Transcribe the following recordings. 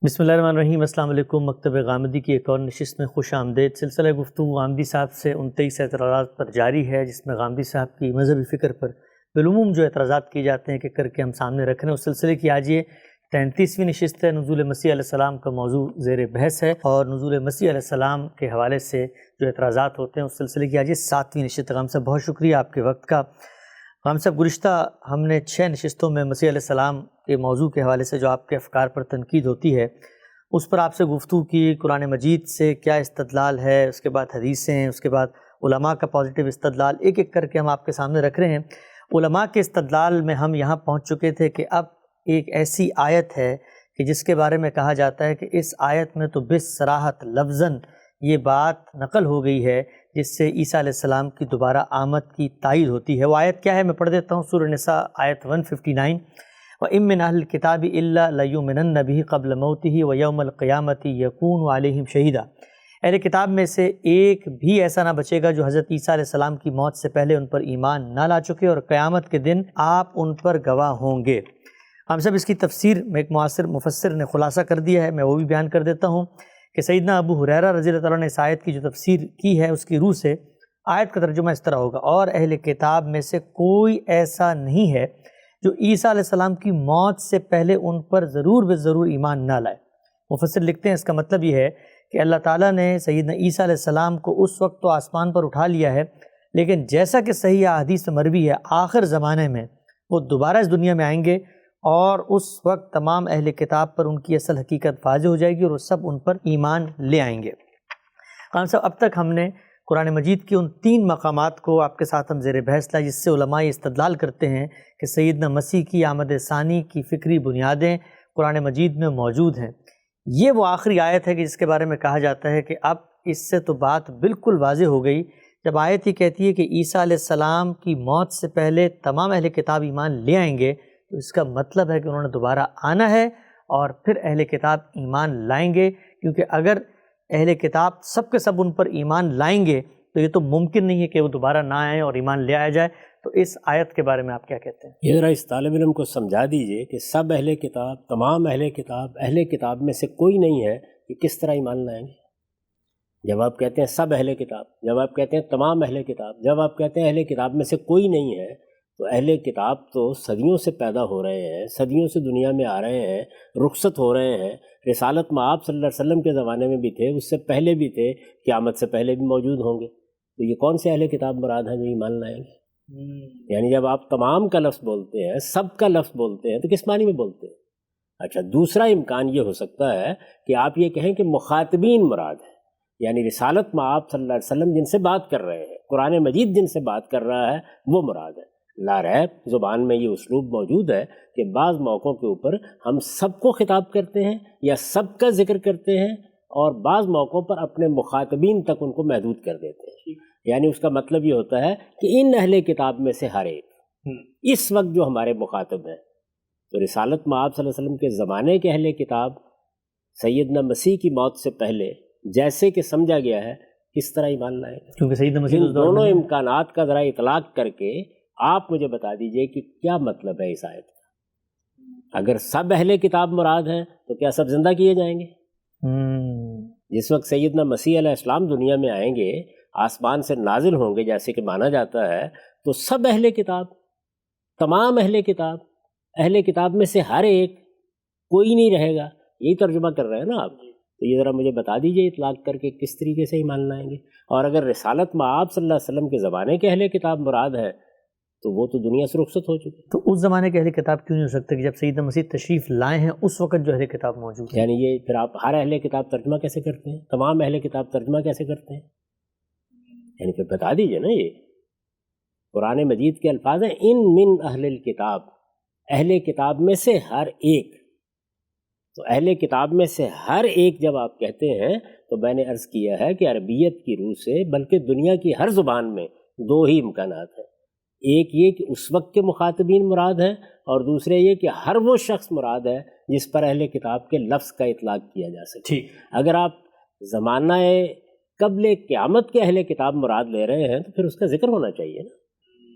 بسم اللہ الرحمن الرحیم۔ السلام علیکم۔ مکتب غامدی کی ایک اور نشست میں خوش آمدید۔ سلسلہ گفتگو غامدی صاحب سے 29 اعتراضات پر جاری ہے، جس میں غامدی صاحب کی مذہبی فکر پر بالعموم جو اعتراضات کیے جاتے ہیں کہ کر کے ہم سامنے رکھ رہے ہیں، اس سلسلے کی آج یہ 33ویں نشست ہے۔ نزول مسیح علیہ السلام کا موضوع زیر بحث ہے اور نزول مسیح علیہ السلام کے حوالے سے جو اعتراضات ہوتے ہیں اس سلسلے کی آج یہ 7ویں نشست ہے۔ غام صاحب بہت شکریہ آپ کے وقت کا۔ غام صاحب، گزشتہ ہم نے 6 نشستوں میں مسیح علیہ السلام کے موضوع کے حوالے سے جو آپ کے افکار پر تنقید ہوتی ہے اس پر آپ سے گفتگو کی۔ قرآن مجید سے کیا استدلال ہے، اس کے بعد حدیثیں، اس کے بعد علماء کا پازیٹیو استدلال، ایک ایک کر کے ہم آپ کے سامنے رکھ رہے ہیں۔ علماء کے استدلال میں ہم یہاں پہنچ چکے تھے کہ اب ایک ایسی آیت ہے کہ جس کے بارے میں کہا جاتا ہے کہ اس آیت میں تو بصراحت لفظاً یہ بات نقل ہو گئی ہے جس سے عیسیٰ علیہ السلام کی دوبارہ آمد کی تائید ہوتی ہے۔ وہ آیت کیا ہے، میں پڑھ دیتا ہوں۔ سورہ نساء آیت 159، وَإِن مِّنْ أَهْلِ الْكِتَابِ إِلَّا لَيُؤْمِنَنَّ بِهِ قَبْلَ مَوْتِهِ وَيَوْمَ الْقِيَامَةِ يَكُونُ عَلَيْهِمْ شَهِيدًا۔ اہل کتاب میں سے ایک بھی ایسا نہ بچے گا جو حضرت عیسیٰ علیہ السلام کی موت سے پہلے ان پر ایمان نہ لا چکے، اور قیامت کے دن آپ ان پر گواہ ہوں گے۔ ہم سب اس کی تفسیر میں ایک معاصر مفسر نے خلاصہ کر دیا ہے، میں وہ بھی بیان کر دیتا ہوں کہ سیدنا ابو ہریرہ رضی اللہ تعالیٰ نے اس آیت کی جو تفسیر کی ہے اس کی روح سے آیت کا ترجمہ اس طرح ہوگا: اور اہل کتاب میں سے کوئی ایسا نہیں ہے جو عیسیٰ علیہ السلام کی موت سے پہلے ان پر ضرور بضرور ایمان نہ لائے۔ مفسر لکھتے ہیں اس کا مطلب یہ ہے کہ اللہ تعالیٰ نے سیدنا عیسیٰ علیہ السلام کو اس وقت تو آسمان پر اٹھا لیا ہے، لیکن جیسا کہ صحیح احادیث میں مروی ہے آخر زمانے میں وہ دوبارہ اس دنیا میں آئیں گے، اور اس وقت تمام اہل کتاب پر ان کی اصل حقیقت واضح ہو جائے گی اور وہ سب ان پر ایمان لے آئیں گے۔ خان صاحب، اب تک ہم نے قرآن مجید کی ان 3 مقامات کو آپ کے ساتھ ہم زیر بحث لائے جس سے علماء یہ استدلال کرتے ہیں کہ سیدنا مسیح کی آمد ثانی کی فکری بنیادیں قرآن مجید میں موجود ہیں۔ یہ وہ آخری آیت ہے کہ جس کے بارے میں کہا جاتا ہے کہ اب اس سے تو بات بالکل واضح ہو گئی جب آیت ہی کہتی ہے کہ عیسیٰ علیہ السلام کی موت سے پہلے تمام اہل کتاب ایمان لے آئیں گے، تو اس کا مطلب ہے کہ انہوں نے دوبارہ آنا ہے اور پھر اہل کتاب ایمان لائیں گے، کیونکہ اگر اہل کتاب سب کے سب ان پر ایمان لائیں گے تو یہ تو ممکن نہیں ہے کہ وہ دوبارہ نہ آئیں اور ایمان لے آیا جائے۔ تو اس آیت کے بارے میں آپ کیا کہتے ہیں؟ یہ ذرا اس طالب علم کو سمجھا دیجئے کہ سب اہل کتاب، تمام اہل کتاب میں سے کوئی نہیں ہے کہ کس طرح ایمان لائیں گے؟ جب آپ کہتے ہیں سب اہل کتاب، جب آپ کہتے ہیں تمام اہل کتاب، جب آپ کہتے ہیں اہل کتاب میں سے کوئی نہیں ہے، تو اہل کتاب تو صدیوں سے پیدا ہو رہے ہیں، صدیوں سے دنیا میں آ رہے ہیں، رخصت ہو رہے ہیں۔ رسالت مآب صلی اللہ علیہ وسلم کے زمانے میں بھی تھے، اس سے پہلے بھی تھے، قیامت سے پہلے بھی موجود ہوں گے۔ تو یہ کون سے اہل کتاب مراد ہیں جو ایمان لائیں گے؟ یعنی جب آپ تمام کا لفظ بولتے ہیں، سب کا لفظ بولتے ہیں، تو کس معنی میں بولتے ہیں؟ اچھا، دوسرا امکان یہ ہو سکتا ہے کہ آپ یہ کہیں کہ مخاطبین مراد ہے، یعنی رسالت مآب صلی اللہ علیہ وسلم جن سے بات کر رہے ہیں، قرآن مجید جن سے بات کر رہا ہے وہ مراد ہے۔ لا ریب زبان میں یہ اسلوب موجود ہے کہ بعض موقعوں کے اوپر ہم سب کو خطاب کرتے ہیں یا سب کا ذکر کرتے ہیں، اور بعض موقعوں پر اپنے مخاطبین تک ان کو محدود کر دیتے ہیں۔ یعنی اس کا مطلب یہ ہوتا ہے کہ ان اہل کتاب میں سے ہر ایک اس وقت جو ہمارے مخاطب ہیں، تو رسالت مآب صلی اللہ علیہ وسلم کے زمانے کے اہل کتاب سیدنا مسیح کی موت سے پہلے جیسے کہ سمجھا گیا ہے کس طرح ایمان لائیں گے؟ کیونکہ سیدنا مسیح ان دونوں امکانات کا ذرا اطلاق کر کے آپ مجھے بتا دیجئے کہ کیا مطلب ہے اس آیت کا۔ اگر سب اہل کتاب مراد ہیں تو کیا سب زندہ کیے جائیں گے؟ جس وقت سیدنا مسیح علیہ السلام دنیا میں آئیں گے، آسمان سے نازل ہوں گے جیسے کہ مانا جاتا ہے، تو سب اہل کتاب، تمام اہل کتاب میں سے ہر ایک، کوئی نہیں رہے گا۔ یہی ترجمہ کر رہے ہیں نا آپ؟ تو یہ ذرا مجھے بتا دیجئے اطلاق کر کے کس طریقے سے ایمان لائیں گے۔ اور اگر رسالت مآب صلی اللہ علیہ وسلم کے زمانے کے اہل کتاب مراد ہے تو وہ تو دنیا سے رخصت ہو چکے۔ تو اس زمانے کے اہل کتاب کیوں نہیں ہو سکتے کہ جب سیدنا مسیح تشریف لائے ہیں اس وقت جو اہل کتاب موجود ہے؟ یعنی یہ پھر آپ ہر اہل کتاب ترجمہ کیسے کرتے ہیں؟ تمام اہل کتاب ترجمہ کیسے کرتے ہیں؟ یعنی پھر بتا دیجئے نا۔ یہ قرآن مجید کے الفاظ ہیں، ان من اہل الکتاب، اہل کتاب میں سے ہر ایک۔ تو اہل کتاب میں سے ہر ایک جب آپ کہتے ہیں تو میں نے عرض کیا ہے کہ عربیت کی روح سے بلکہ دنیا کی ہر زبان میں 2 ہی امکانات ہیں۔ ایک یہ کہ اس وقت کے مخاطبین مراد ہیں، اور دوسرے یہ کہ ہر وہ شخص مراد ہے جس پر اہل کتاب کے لفظ کا اطلاق کیا جا سکے۔ اگر آپ زمانہ قبل قیامت کے اہل کتاب مراد لے رہے ہیں تو پھر اس کا ذکر ہونا چاہیے نا،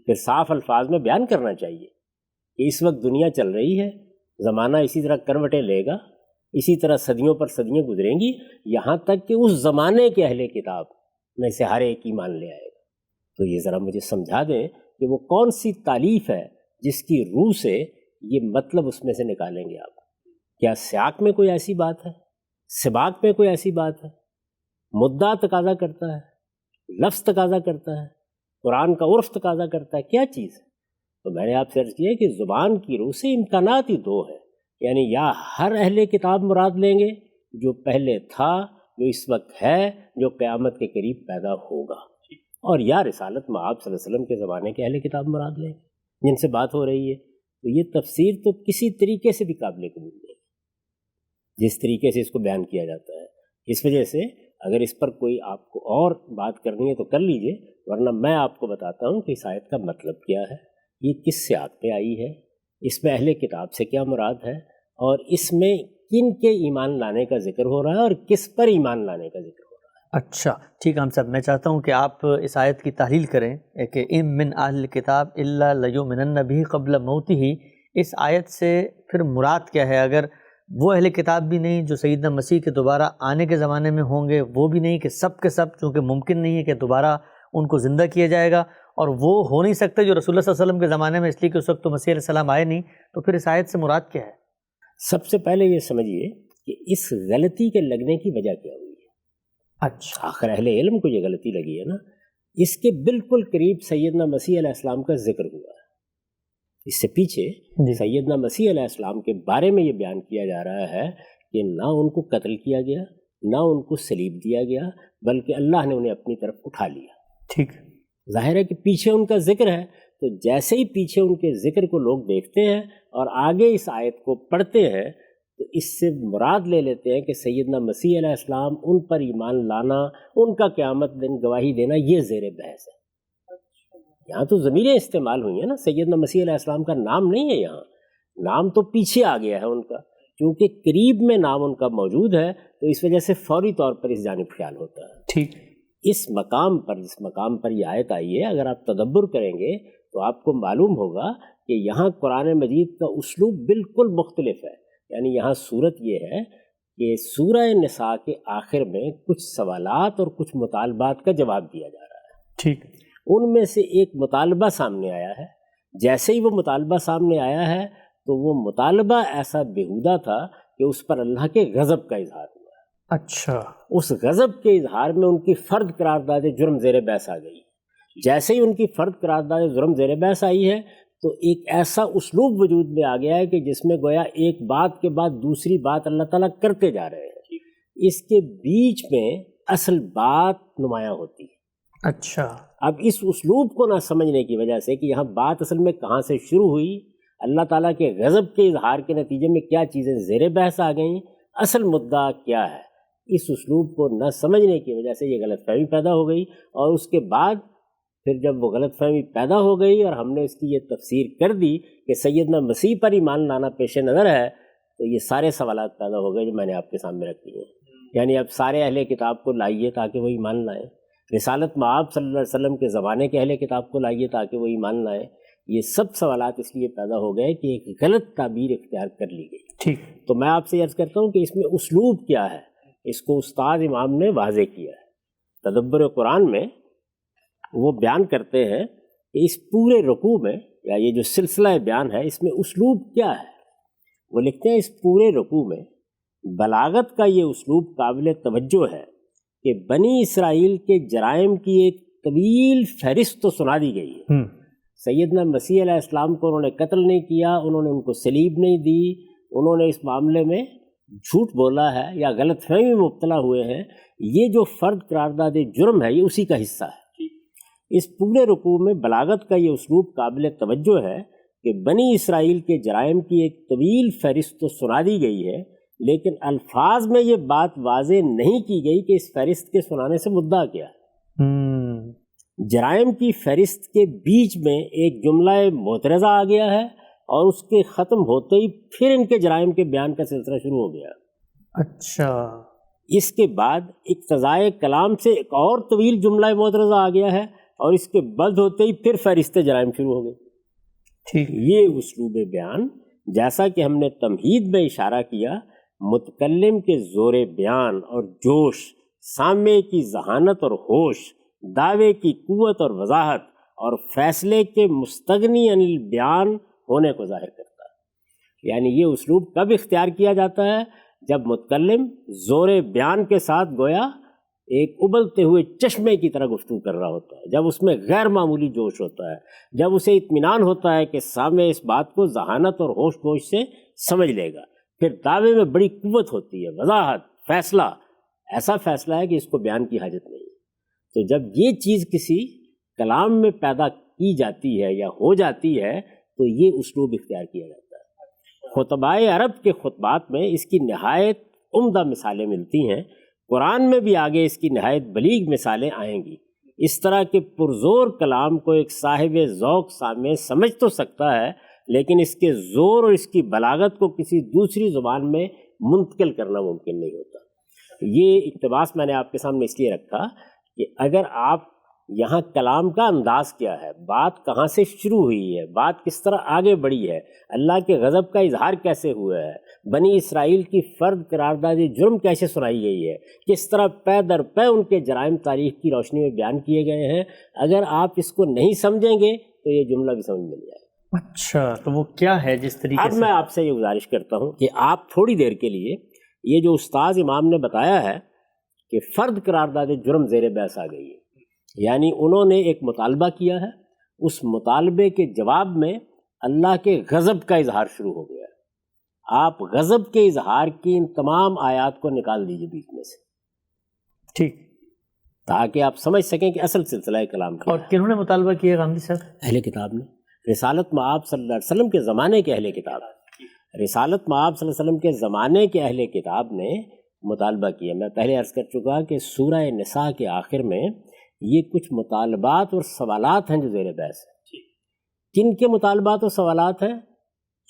پھر صاف الفاظ میں بیان کرنا چاہیے کہ اس وقت دنیا چل رہی ہے، زمانہ اسی طرح کروٹیں لے گا، اسی طرح صدیوں پر صدیاں گزریں گی، یہاں تک کہ اس زمانے کے اہل کتاب میں سے ہر ایک ایمان لے آئے گا۔ تو یہ ذرا مجھے سمجھا دیں کہ وہ کون سی تالیف ہے جس کی روح سے یہ مطلب اس میں سے نکالیں گے آپ؟ کیا سیاق میں کوئی ایسی بات ہے؟ سباق میں کوئی ایسی بات ہے؟ مدعا تقاضا کرتا ہے، لفظ تقاضا کرتا ہے، قرآن کا عرف تقاضا کرتا ہے، کیا چیز ہے؟ تو میں نے آپ سے عرض کیا کہ زبان کی روح سے امکانات ہی دو ہیں، یعنی یا ہر اہل کتاب مراد لیں گے جو پہلے تھا، جو اس وقت ہے، جو قیامت کے قریب پیدا ہوگا، اور یا رسالت مآب صلی اللہ علیہ وسلم کے زمانے کے اہل کتاب مراد لیں گے جن سے بات ہو رہی ہے۔ تو یہ تفسیر تو کسی طریقے سے بھی قابل قبول نہیں، جس طریقے سے اس کو بیان کیا جاتا ہے۔ اس وجہ سے اگر اس پر کوئی آپ کو اور بات کرنی ہے تو کر لیجئے، ورنہ میں آپ کو بتاتا ہوں کہ اس آیت کا مطلب کیا ہے، یہ کس سیاق پہ آئی ہے، اس میں اہل کتاب سے کیا مراد ہے، اور اس میں کن کے ایمان لانے کا ذکر ہو رہا ہے اور کس پر ایمان لانے کا ذکر ہو رہا ہے۔ اچھا ٹھیک ہے ہم صاحب، میں چاہتا ہوں کہ آپ اس آیت کی تحلیل کریں کہ ام من اہل الکتاب الا لیؤمنن بہ قبل موتہ، اس آیت سے پھر مراد کیا ہے؟ اگر وہ اہل کتاب بھی نہیں جو سیدنا مسیح کے دوبارہ آنے کے زمانے میں ہوں گے، وہ بھی نہیں کہ سب کے سب، چونکہ ممکن نہیں ہے کہ دوبارہ ان کو زندہ کیا جائے گا، اور وہ ہو نہیں سکتے جو رسول اللہ صلی اللہ علیہ وسلم کے زمانے میں، اس لیے کہ اس وقت تو مسیح علیہ السلام آئے نہیں، تو پھر اس آیت سے مراد کیا ہے؟ سب سے پہلے یہ سمجھیے کہ اس غلطی کے لگنے کی وجہ کیا ہوئی ہے۔ اچھا، آخر اہل علم کو یہ غلطی لگی ہے نا، اس کے بالکل قریب سیدنا مسیح علیہ السلام کا ذکر ہوا ہے۔ اس سے پیچھے سیدنا مسیح علیہ السلام کے بارے میں یہ بیان کیا جا رہا ہے کہ نہ ان کو قتل کیا گیا، نہ ان کو صلیب دیا گیا، بلکہ اللہ نے انہیں اپنی طرف اٹھا لیا۔ ٹھیک، ظاہر ہے کہ پیچھے ان کا ذکر ہے، تو جیسے ہی پیچھے ان کے ذکر کو لوگ دیکھتے ہیں اور آگے اس آیت کو پڑھتے ہیں تو اس سے مراد لے لیتے ہیں کہ سیدنا مسیح علیہ السلام، ان پر ایمان لانا، ان کا قیامت دن گواہی دینا، یہ زیر بحث ہے۔ یہاں تو ضمیریں استعمال ہوئی ہیں نا، سیدنا مسیح علیہ السلام کا نام نہیں ہے، یہاں نام تو پیچھے آ گیا ہے ان کا، کیونکہ قریب میں نام ان کا موجود ہے، تو اس وجہ سے فوری طور پر اس جانب خیال ہوتا ہے۔ ٹھیک، اس مقام پر، جس مقام پر یہ آیت آئی ہے، اگر آپ تدبر کریں گے تو آپ کو معلوم ہوگا کہ یہاں قرآن مجید کا اسلوب بالکل مختلف ہے۔ یعنی یہاں صورت یہ ہے کہ سورہ نساء کے آخر میں کچھ سوالات اور کچھ مطالبات کا جواب دیا جا رہا ہے۔ ٹھیک، ان میں سے ایک مطالبہ سامنے آیا ہے، جیسے ہی وہ مطالبہ سامنے آیا ہے تو وہ مطالبہ ایسا بیہودہ تھا کہ اس پر اللہ کے غضب کا اظہار ہوا۔ اچھا، اس غضب کے اظہار میں ان کی فرد قرارداد جرم زیر بحث آ گئی۔ جیسے ہی ان کی فرد قرارداد جرم زیر بحث آئی ہے تو ایک ایسا اسلوب وجود میں آ گیا ہے کہ جس میں گویا ایک بات کے بعد دوسری بات اللہ تعالیٰ کرتے جا رہے ہیں، اس کے بیچ میں اصل بات نمایاں ہوتی ہے۔ اچھا، اب اس اسلوب کو نہ سمجھنے کی وجہ سے کہ یہاں بات اصل میں کہاں سے شروع ہوئی، اللہ تعالیٰ کے غضب کے اظہار کے نتیجے میں کیا چیزیں زیر بحث آ گئیں، اصل مدعا کیا ہے، اس اسلوب کو نہ سمجھنے کی وجہ سے یہ غلط فہمی پیدا ہو گئی، اور اس کے بعد پھر جب وہ غلط فہمی پیدا ہو گئی اور ہم نے اس کی یہ تفسیر کر دی کہ سیدنا مسیح پر ایمان لانا پیش نظر ہے، تو یہ سارے سوالات پیدا ہو گئے جو میں نے آپ کے سامنے رکھ دیے ہیں۔ یعنی اب سارے اہل کتاب کو لائیے تاکہ وہ ایمان لائیں، رسالت مآب صلی اللہ علیہ وسلم کے زمانے کے اہل کتاب کو لائیے تاکہ وہ ایمان لائیں۔ یہ سب سوالات اس لیے پیدا ہو گئے کہ ایک غلط تعبیر اختیار کر لی گئی۔ ٹھیک، تو میں آپ سے عرض کرتا ہوں کہ اس میں اسلوب کیا ہے، اس کو استاد امام نے واضح کیا ہے۔ تدبر قرآن میں وہ بیان کرتے ہیں کہ اس پورے رکوع میں، یا یہ جو سلسلہ بیان ہے، اس میں اسلوب کیا ہے۔ وہ لکھتے ہیں اس پورے رکوع میں بلاغت کا یہ اسلوب قابل توجہ ہے کہ بنی اسرائیل کے جرائم کی ایک طویل فہرست تو سنا دی گئی ہے۔ سیدنا مسیح علیہ السلام کو انہوں نے قتل نہیں کیا، انہوں نے ان کو صلیب نہیں دی، انہوں نے اس معاملے میں جھوٹ بولا ہے یا غلط فہمی میں مبتلا ہوئے ہیں، یہ جو فرد قرارداد جرم ہے یہ اسی کا حصہ ہے۔ اس پورے رکوع میں بلاغت کا یہ اسلوب قابل توجہ ہے کہ بنی اسرائیل کے جرائم کی ایک طویل فہرست تو سنا دی گئی ہے، لیکن الفاظ میں یہ بات واضح نہیں کی گئی کہ اس فہرست کے سنانے سے مدعا کیا ہے۔ جرائم کی فہرست کے بیچ میں ایک جملہ معترضہ آ گیا ہے، اور اس کے ختم ہوتے ہی پھر ان کے جرائم کے بیان کا سلسلہ شروع ہو گیا۔ اچھا، اس کے بعد اقتضائے کلام سے ایک اور طویل جملہ معترضہ آ گیا ہے، اور اس کے بعد ہوتے ہی پھر فہرست جرائم شروع ہو گئی۔ ٹھیک، یہ اسلوب بیان، جیسا کہ ہم نے تمہید میں اشارہ کیا متکلم کے زور بیان اور جوش، سامع کی ذہانت اور ہوش، دعوے کی قوت اور وضاحت اور فیصلے کے مستغنی عن البیان ہونے کو ظاہر کرتا ہے۔ یعنی یہ اسلوب کب اختیار کیا جاتا ہے؟ جب متکلم زور بیان کے ساتھ گویا ایک ابلتے ہوئے چشمے کی طرح گفتگو کر رہا ہوتا ہے، جب اس میں غیر معمولی جوش ہوتا ہے، جب اسے اطمینان ہوتا ہے کہ سامع اس بات کو ذہانت اور ہوش پوش سے سمجھ لے گا، پھر دعوے میں بڑی قوت ہوتی ہے، وضاحت، فیصلہ، ایسا فیصلہ ہے کہ اس کو بیان کی حاجت نہیں ہے۔ تو جب یہ چیز کسی کلام میں پیدا کی جاتی ہے یا ہو جاتی ہے تو یہ اسلوب اختیار کیا جاتا ہے۔ خطبائے عرب کے خطبات میں اس کی نہایت عمدہ مثالیں ملتی ہیں، قرآن میں بھی آگے اس کی نہایت بلیغ مثالیں آئیں گی۔ اس طرح کے پرزور کلام کو ایک صاحب ذوق سامع سمجھ تو سکتا ہے، لیکن اس کے زور اور اس کی بلاغت کو کسی دوسری زبان میں منتقل کرنا ممکن نہیں ہوتا۔ یہ اقتباس میں نے آپ کے سامنے اس لیے رکھا کہ اگر آپ یہاں کلام کا انداز کیا ہے، بات کہاں سے شروع ہوئی ہے، بات کس طرح آگے بڑھی ہے، اللہ کے غضب کا اظہار کیسے ہوا ہے، بنی اسرائیل کی فرد قرارداد جرم کیسے سنائی گئی ہے، کس طرح پے در پے ان کے جرائم تاریخ کی روشنی میں بیان کیے گئے ہیں، اگر آپ اس کو نہیں سمجھیں گے تو یہ جملہ بھی سمجھ مل جائے گا۔ اچھا، تو وہ کیا ہے جس طریقے اب سے؟ میں آپ سے یہ گزارش کرتا ہوں کہ آپ تھوڑی دیر کے لیے یہ جو استاذ امام نے بتایا ہے کہ فرد قرارداد جرم زیر بحث آ گئی ہے، یعنی انہوں نے ایک مطالبہ کیا ہے، اس مطالبے کے جواب میں اللہ کے غضب کا اظہار شروع ہو گیا ہے۔ آپ غضب کے اظہار کی ان تمام آیات کو نکال دیجئے بیچ میں سے، ٹھیک، تاکہ آپ سمجھ سکیں کہ اصل سلسلہ کلام کیا اور ہے۔ کنہوں نے مطالبہ کیا غامدی صاحب؟ اہل کتاب نے، رسالت مآب صلی اللہ علیہ وسلم کے زمانے کے اہل کتاب، رسالت مآب صلی اللہ علیہ وسلم کے زمانے کے اہل کتاب نے مطالبہ کیا۔ میں پہلے عرض کر چکا کہ سورہ نساء کے آخر میں یہ کچھ مطالبات اور سوالات ہیں جو زیر بحث ہیں۔ کن کے مطالبات اور سوالات ہیں؟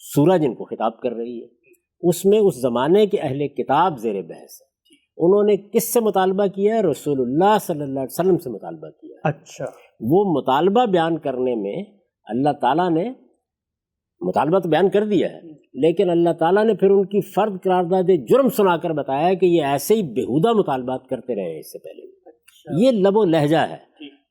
سورہ جن کو خطاب کر رہی ہے، اس میں اس زمانے کے اہل کتاب زیر بحث ہے۔ انہوں نے کس سے مطالبہ کیا ہے؟ رسول اللہ صلی اللہ علیہ وسلم سے مطالبہ کیا ہے۔ اچھا، وہ مطالبہ بیان کرنے میں اللہ تعالیٰ نے مطالبہ تو بیان کر دیا ہے، لیکن اللہ تعالیٰ نے پھر ان کی فرد قرارداد جرم سنا کر بتایا کہ یہ ایسے ہی بیہودہ مطالبات کرتے رہے ہیں اس سے پہلے۔ یہ لب و لہجہ ہے۔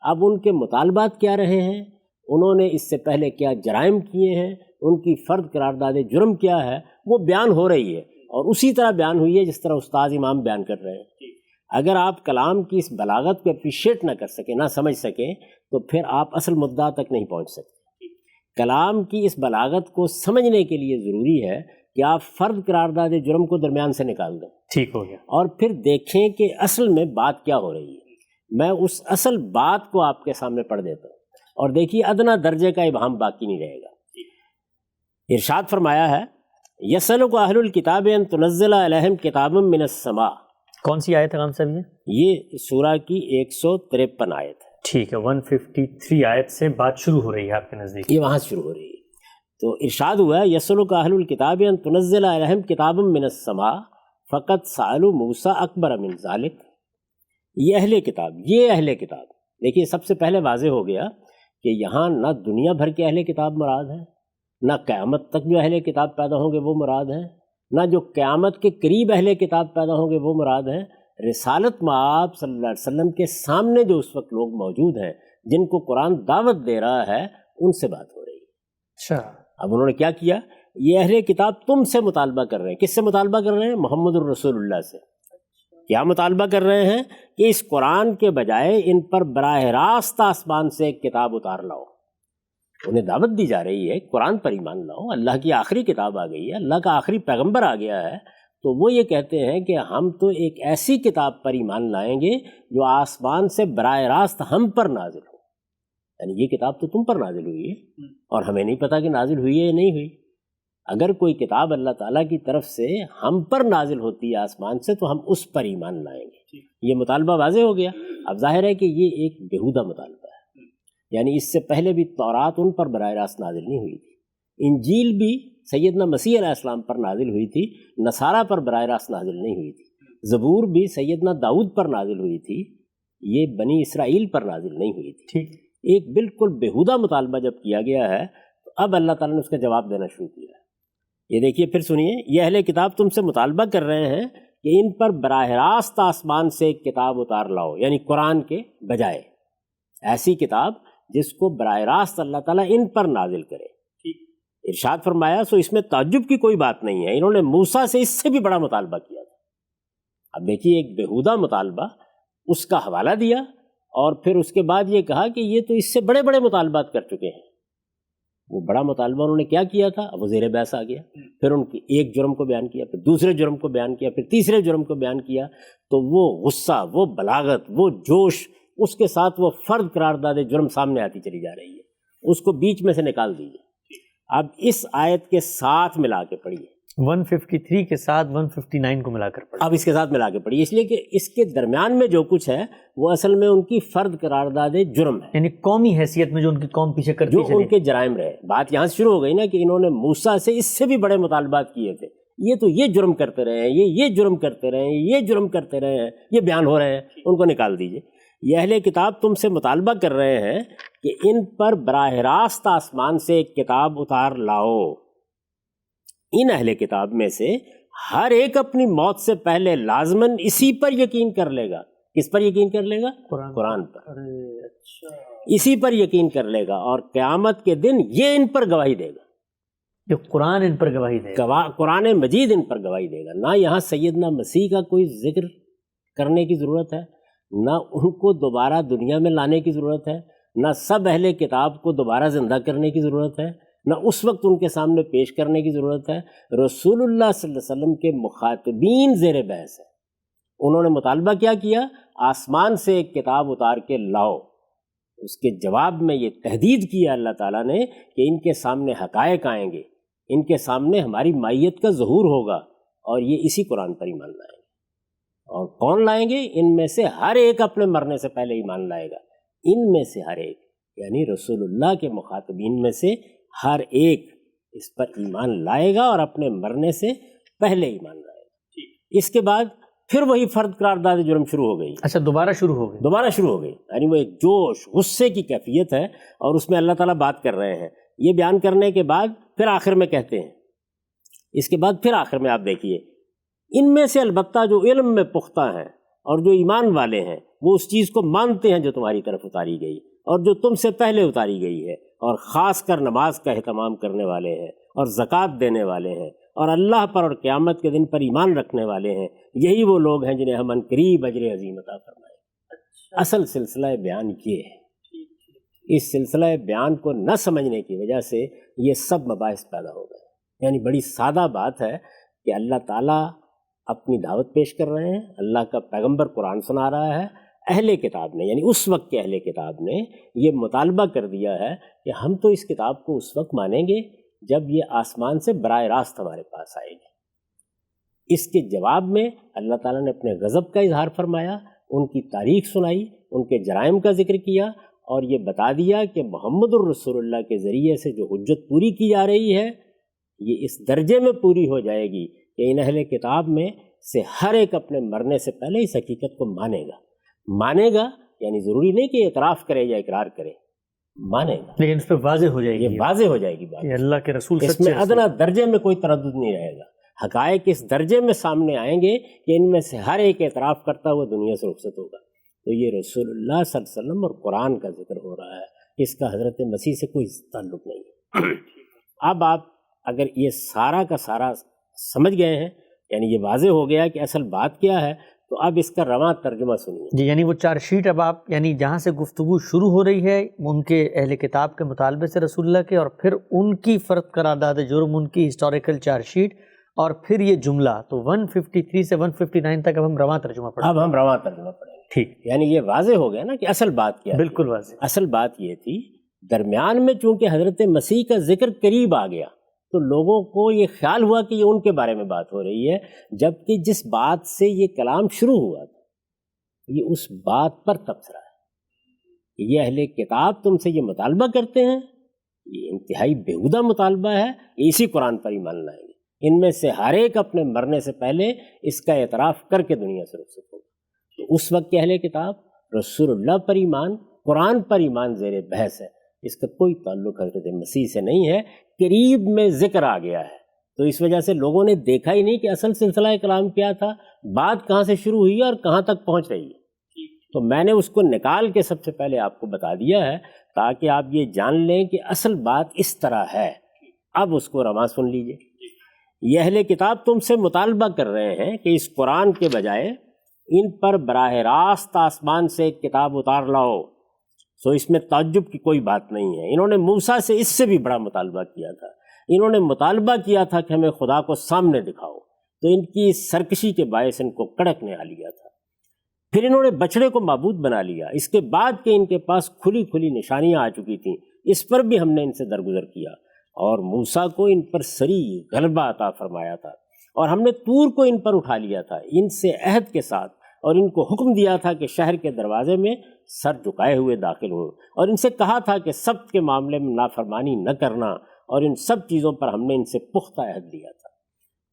اب ان کے مطالبات کیا رہے ہیں، انہوں نے اس سے پہلے کیا جرائم کیے ہیں، ان کی فرد قرارداد جرم کیا ہے، وہ بیان ہو رہی ہے، اور اسی طرح بیان ہوئی ہے جس طرح استاذ امام بیان کر رہے ہیں۔ اگر آپ کلام کی اس بلاغت کو اپریشیٹ نہ کر سکیں، نہ سمجھ سکیں، تو پھر آپ اصل مدعا تک نہیں پہنچ سکتے۔ کلام کی اس بلاغت کو سمجھنے کے لیے ضروری ہے کہ آپ فرد قرارداد جرم کو درمیان سے نکال دیں، ٹھیک ہو گیا، اور پھر دیکھیں کہ اصل میں بات کیا ہو رہی ہے۔ میں اس اصل بات کو آپ کے سامنے پڑھ دیتا ہوں، اور دیکھیے ادنا درجے کا ابہام باقی نہیں رہے گا۔ ارشاد فرمایا ہے یسألک اہل الکتاب ان تنزل علیہم کتابا من السماء۔ کون سی آیت ہے غام صاحب یہ سورہ کی 153 آیت ہے۔ ٹھیک ہے، 153 آیت سے بات شروع ہو رہی ہے آپ کے نزدیک؟ یہ وہاں شروع ہو رہی ہے۔ تو ارشاد ہوا ہے یسألک اہل الکتاب ان تنزل علیہم کتابا من السماء فقد سألوا موسیٰ اکبر من ذلک۔ یہ اہل کتاب، یہ اہل کتاب، دیکھیے سب سے پہلے واضح ہو گیا کہ یہاں نہ دنیا بھر کے اہل کتاب مراد ہیں، نہ قیامت تک جو اہل کتاب پیدا ہوں گے وہ مراد ہیں، نہ جو قیامت کے قریب اہل کتاب پیدا ہوں گے وہ مراد ہیں۔ رسالت مآب صلی اللہ علیہ وسلم کے سامنے جو اس وقت لوگ موجود ہیں جن کو قرآن دعوت دے رہا ہے، ان سے بات ہو رہی ہے۔ اچھا، اب انہوں نے کیا کیا؟ یہ اہل کتاب تم سے مطالبہ کر رہے ہیں۔ کس سے مطالبہ کر رہے ہیں؟ محمد الرسول اللہ سے۔ کیا مطالبہ کر رہے ہیں؟ کہ اس قرآن کے بجائے ان پر براہ راست آسمان سے ایک کتاب اتار لاؤ۔ انہیں دعوت دی جا رہی ہے قرآن پر ایمان لاؤ، اللہ کی آخری کتاب آ گئی ہے، اللہ کا آخری پیغمبر آ گیا ہے، تو وہ یہ کہتے ہیں کہ ہم تو ایک ایسی کتاب پر ایمان لائیں گے جو آسمان سے براہ راست ہم پر نازل ہو۔ یعنی یہ کتاب تو تم پر نازل ہوئی ہے اور ہمیں نہیں پتہ کہ نازل ہوئی ہے یا نہیں ہوئی۔ اگر کوئی کتاب اللہ تعالیٰ کی طرف سے ہم پر نازل ہوتی ہے آسمان سے تو ہم اس پر ایمان لائیں گے۔ یہ مطالبہ واضح ہو گیا۔ اب ظاہر ہے کہ یہ ایک بیہودہ مطالبہ ہے، یعنی اس سے پہلے بھی تورات ان پر براہ راست نازل نہیں ہوئی تھی، انجیل بھی سیدنا مسیح علیہ السلام پر نازل ہوئی تھی، نصارہ پر براہ راست نازل نہیں ہوئی تھی، زبور بھی سیدنا داؤد پر نازل ہوئی تھی، یہ بنی اسرائیل پر نازل نہیں ہوئی تھی۔ ٹھیک، ایک بالکل بیہودہ مطالبہ جب کیا گیا ہے تو اب اللہ تعالیٰ نے اس کا جواب دینا شروع کیا ہے۔ یہ دیکھیے پھر سنیے، یہ اہل کتاب تم سے مطالبہ کر رہے ہیں کہ ان پر براہ راست آسمان سے ایک کتاب اتار لاؤ، یعنی قرآن کے بجائے ایسی کتاب جس کو براہ راست اللہ تعالیٰ ان پر نازل کرے۔ ارشاد فرمایا سو اس میں تعجب کی کوئی بات نہیں ہے، انہوں نے موسیٰ سے اس سے بھی بڑا مطالبہ کیا تھا۔ اب دیکھیے ایک بےہودہ مطالبہ، اس کا حوالہ دیا اور پھر اس کے بعد یہ کہا کہ یہ تو اس سے بڑے بڑے مطالبات کر چکے ہیں۔ وہ بڑا مطالبہ انہوں نے کیا کیا تھا، اب وہ زیر بحث آ گیا، پھر ان کی ایک جرم کو بیان کیا، پھر دوسرے جرم کو بیان کیا، پھر تیسرے جرم کو بیان کیا، تو وہ غصہ، وہ بلاغت، وہ جوش، اس کے ساتھ وہ فرد قرار داد جرم سامنے آتی چلی جا رہی ہے، اس کو بیچ میں سے نکال دیجیے۔ اب اس آیت کے ساتھ ملا کے پڑھیے، 153 کے ساتھ 159 کو ملا کر پڑھیں۔ اب اس کے ساتھ ملا کے پڑھیے، اس لیے کہ اس کے درمیان میں جو کچھ ہے وہ اصل میں ان کی فرد قرار داد جرم ہے، یعنی قومی حیثیت میں جو ان کی قوم پیچھے کرتی جو چلی۔ ان کے جرائم رہے۔ بات یہاں سے شروع ہو گئی نا کہ انہوں نے موسیٰ سے اس سے بھی بڑے مطالبات کیے تھے، یہ تو یہ جرم کرتے رہے ہیں، یہ جرم کرتے رہے ہیں، یہ جرم کرتے رہے ہیں، یہ بیان ہو رہے ہیں، ان کو نکال دیجیے۔ یہ اہل کتاب تم سے مطالبہ کر رہے ہیں کہ ان پر براہ راست آسمان سے ایک کتاب اتار لاؤ۔ ان اہل کتاب میں سے ہر ایک اپنی موت سے پہلے لازماً اسی پر یقین کر لے گا۔ کس پر یقین کر لے گا؟ قرآن پر۔ اسی پر یقین کر لے گا اور قیامت کے دن یہ ان پر گواہی دے گا۔ یہ قرآن ان پر گواہی دے گا، قرآن مجید ان پر گواہی دے گا۔ نہ یہاں سیدنا مسیح کا کوئی ذکر کرنے کی ضرورت ہے، نہ ان کو دوبارہ دنیا میں لانے کی ضرورت ہے، نہ سب اہل کتاب کو دوبارہ زندہ کرنے کی ضرورت ہے، نہ اس وقت ان کے سامنے پیش کرنے کی ضرورت ہے۔ رسول اللہ صلی اللہ علیہ وسلم کے مخاطبین زیر بحث ہیں۔ انہوں نے مطالبہ کیا کیا؟ آسمان سے ایک کتاب اتار کے لاؤ۔ اس کے جواب میں یہ تحدید کیا اللہ تعالیٰ نے کہ ان کے سامنے حقائق آئیں گے، ان کے سامنے ہماری مائیت کا ظہور ہوگا اور یہ اسی قرآن پر ایمان لائیں گے۔ اور کون لائیں گے؟ ان میں سے ہر ایک اپنے مرنے سے پہلے ایمان لائے گا۔ ان میں سے ہر ایک، یعنی رسول اللہ کے مخاطبین میں سے ہر ایک اس پر ایمان لائے گا اور اپنے مرنے سے پہلے ایمان لائے گا۔ اس کے بعد پھر وہی فرد قرار داد جرم شروع ہو گئی۔ اچھا، دوبارہ شروع ہو گئی، دوبارہ شروع ہو گئی، یعنی وہ ایک جوش، غصے کی کیفیت ہے اور اس میں اللہ تعالیٰ بات کر رہے ہیں۔ یہ بیان کرنے کے بعد پھر آخر میں کہتے ہیں، اس کے بعد پھر آخر میں آپ دیکھیے، ان میں سے البتہ جو علم میں پختہ ہیں اور جو ایمان والے ہیں وہ اس چیز کو مانتے ہیں جو تمہاری طرف اتاری گئی اور جو تم سے پہلے اتاری گئی ہے، اور خاص کر نماز کا اہتمام کرنے والے ہیں اور زکوٰۃ دینے والے ہیں اور اللہ پر اور قیامت کے دن پر ایمان رکھنے والے ہیں، یہی وہ لوگ ہیں جنہیں ہم عنقریب اجر عظیم عطا فرمائیں۔ اصل سلسلہ بیان یہ ہے۔ اس سلسلہ بیان کو نہ سمجھنے کی وجہ سے یہ سب مباحث پیدا ہو گئے۔ یعنی بڑی سادہ بات ہے کہ اللہ تعالیٰ اپنی دعوت پیش کر رہے ہیں، اللہ کا پیغمبر قرآن سنا رہا ہے، اہل کتاب نے یعنی اس وقت کے اہل کتاب نے یہ مطالبہ کر دیا ہے کہ ہم تو اس کتاب کو اس وقت مانیں گے جب یہ آسمان سے براہ راست ہمارے پاس آئے گی۔ اس کے جواب میں اللہ تعالیٰ نے اپنے غضب کا اظہار فرمایا، ان کی تاریخ سنائی، ان کے جرائم کا ذکر کیا اور یہ بتا دیا کہ محمد الرسول اللہ کے ذریعے سے جو حجت پوری کی جا رہی ہے یہ اس درجے میں پوری ہو جائے گی کہ ان اہل کتاب میں سے ہر ایک اپنے مرنے سے پہلے اس حقیقت کو مانے گا، یعنی ضروری نہیں کہ اعتراف کرے یا اقرار کرے، مانے گا، لیکن اس پہ واضح ہو جائے گی، یہ واضح ہو جائے گی بات، کہ اللہ کے رسول اس میں ادنا درجے میں کوئی تردد نہیں رہے گا۔ حقائق اس درجے میں سامنے آئیں گے کہ ان میں سے ہر ایک اعتراف کرتا ہوا دنیا سے رخصت ہوگا۔ تو یہ رسول اللہ صلی اللہ علیہ وسلم اور قرآن کا ذکر ہو رہا ہے، اس کا حضرت مسیح سے کوئی تعلق نہیں ہے۔ اب آپ اگر یہ سارا کا سارا سمجھ گئے ہیں، یعنی یہ واضح ہو گیا کہ اصل بات کیا ہے، تو اب اس کا رواں ترجمہ سنیے۔ جی، یعنی وہ چارج شیٹ اب آپ یعنی جہاں سے گفتگو شروع ہو رہی ہے ان کے اہل کتاب کے مطالبے سے رسول اللہ کے، اور پھر ان کی فرد قرار داد جرم، ان کی ہسٹوریکل چارج شیٹ، اور پھر یہ جملہ، تو 153 سے 159 تک اب ہم رواں ترجمہ پڑھیں۔ اب ہم رواں ترجمہ پڑھیں گے، ٹھیک، یعنی یہ واضح ہو گیا نا کہ اصل بات کیا ہے۔ بالکل واضح۔ اصل بات یہ تھی، درمیان میں چونکہ حضرت مسیح کا ذکر قریب آ گیا تو لوگوں کو یہ خیال ہوا کہ یہ ان کے بارے میں بات ہو رہی ہے، جبکہ جس بات سے یہ کلام شروع ہوا تھا یہ اس بات پر تبصرہ ہے۔ یہ اہل کتاب تم سے یہ مطالبہ کرتے ہیں، یہ انتہائی بیہودہ مطالبہ ہے، اسی قرآن پر ایمان لائیں گے، ان میں سے ہر ایک اپنے مرنے سے پہلے اس کا اعتراف کر کے دنیا سے رخصت ہوگا۔ تو اس وقت کے اہل کتاب رسول اللہ پر ایمان، قرآن پر ایمان زیر بحث ہے، اس کا کوئی تعلق حضرت مسیح سے نہیں ہے، قریب میں ذکر آ گیا ہے تو اس وجہ سے لوگوں نے دیکھا ہی نہیں کہ اصل سلسلہ کلام کیا تھا، بات کہاں سے شروع ہوئی ہے اور کہاں تک پہنچ رہی ہے۔ تو میں نے اس کو نکال کے سب سے پہلے آپ کو بتا دیا ہے تاکہ آپ یہ جان لیں کہ اصل بات اس طرح ہے۔ اب اس کو رواں سن لیجئے۔ یہ اہل کتاب تم سے مطالبہ کر رہے ہیں کہ اس قرآن کے بجائے ان پر براہ راست آسمان سے ایک کتاب اتار لاؤ۔ سو اس میں تعجب کی کوئی بات نہیں ہے۔ انہوں نے موسیٰ سے اس سے بھی بڑا مطالبہ کیا تھا۔ انہوں نے مطالبہ کیا تھا کہ ہمیں خدا کو سامنے دکھاؤ، تو ان کی سرکشی کے باعث ان کو کڑک نے آ لیا تھا۔ پھر انہوں نے بچڑے کو معبود بنا لیا، اس کے بعد کہ ان کے پاس کھلی کھلی نشانیاں آ چکی تھیں، اس پر بھی ہم نے ان سے درگزر کیا اور موسیٰ کو ان پر سری غلبہ عطا فرمایا تھا، اور ہم نے طور کو ان پر اٹھا لیا تھا ان سے عہد کے ساتھ، اور ان کو حکم دیا تھا کہ شہر کے دروازے میں سر جھکائے ہوئے داخل ہوں، اور ان سے کہا تھا کہ سبت کے معاملے میں نافرمانی نہ کرنا، اور ان سب چیزوں پر ہم نے ان سے پختہ عہد لیا تھا۔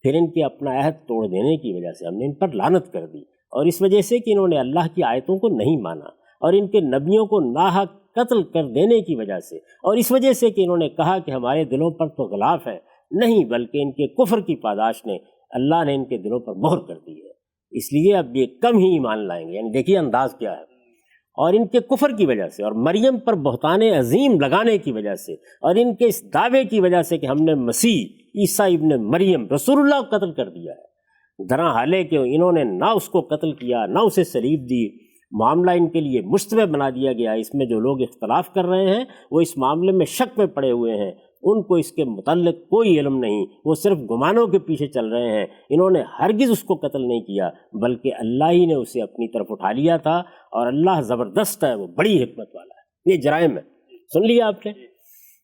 پھر ان کے اپنا عہد توڑ دینے کی وجہ سے ہم نے ان پر لعنت کر دی، اور اس وجہ سے کہ انہوں نے اللہ کی آیتوں کو نہیں مانا، اور ان کے نبیوں کو ناحق قتل کر دینے کی وجہ سے، اور اس وجہ سے کہ انہوں نے کہا کہ ہمارے دلوں پر تو غلاف ہے، نہیں بلکہ ان کے کفر کی پاداش نے اللہ نے ان کے دلوں پر مہر کر دی ہے، اس لیے اب یہ کم ہی ایمان لائیں گے۔ یعنی دیکھیے انداز کیا ہے۔ اور ان کے کفر کی وجہ سے اور مریم پر بہتان عظیم لگانے کی وجہ سے اور ان کے اس دعوے کی وجہ سے کہ ہم نے مسیح عیسیٰ ابن مریم رسول اللہ کو قتل کر دیا ہے، درا حالے کہ انہوں نے نہ اس کو قتل کیا نہ اسے صلیب دی، معاملہ ان کے لیے مشتبہ بنا دیا گیا۔ اس میں جو لوگ اختلاف کر رہے ہیں وہ اس معاملے میں شک میں پڑے ہوئے ہیں، ان کو اس کے متعلق کوئی علم نہیں، وہ صرف گمانوں کے پیچھے چل رہے ہیں۔ انہوں نے ہرگز اس کو قتل نہیں کیا بلکہ اللہ ہی نے اسے اپنی طرف اٹھا لیا تھا، اور اللہ زبردست ہے، وہ بڑی حکمت والا ہے۔ یہ جرائم ہے، سن لیا آپ نے،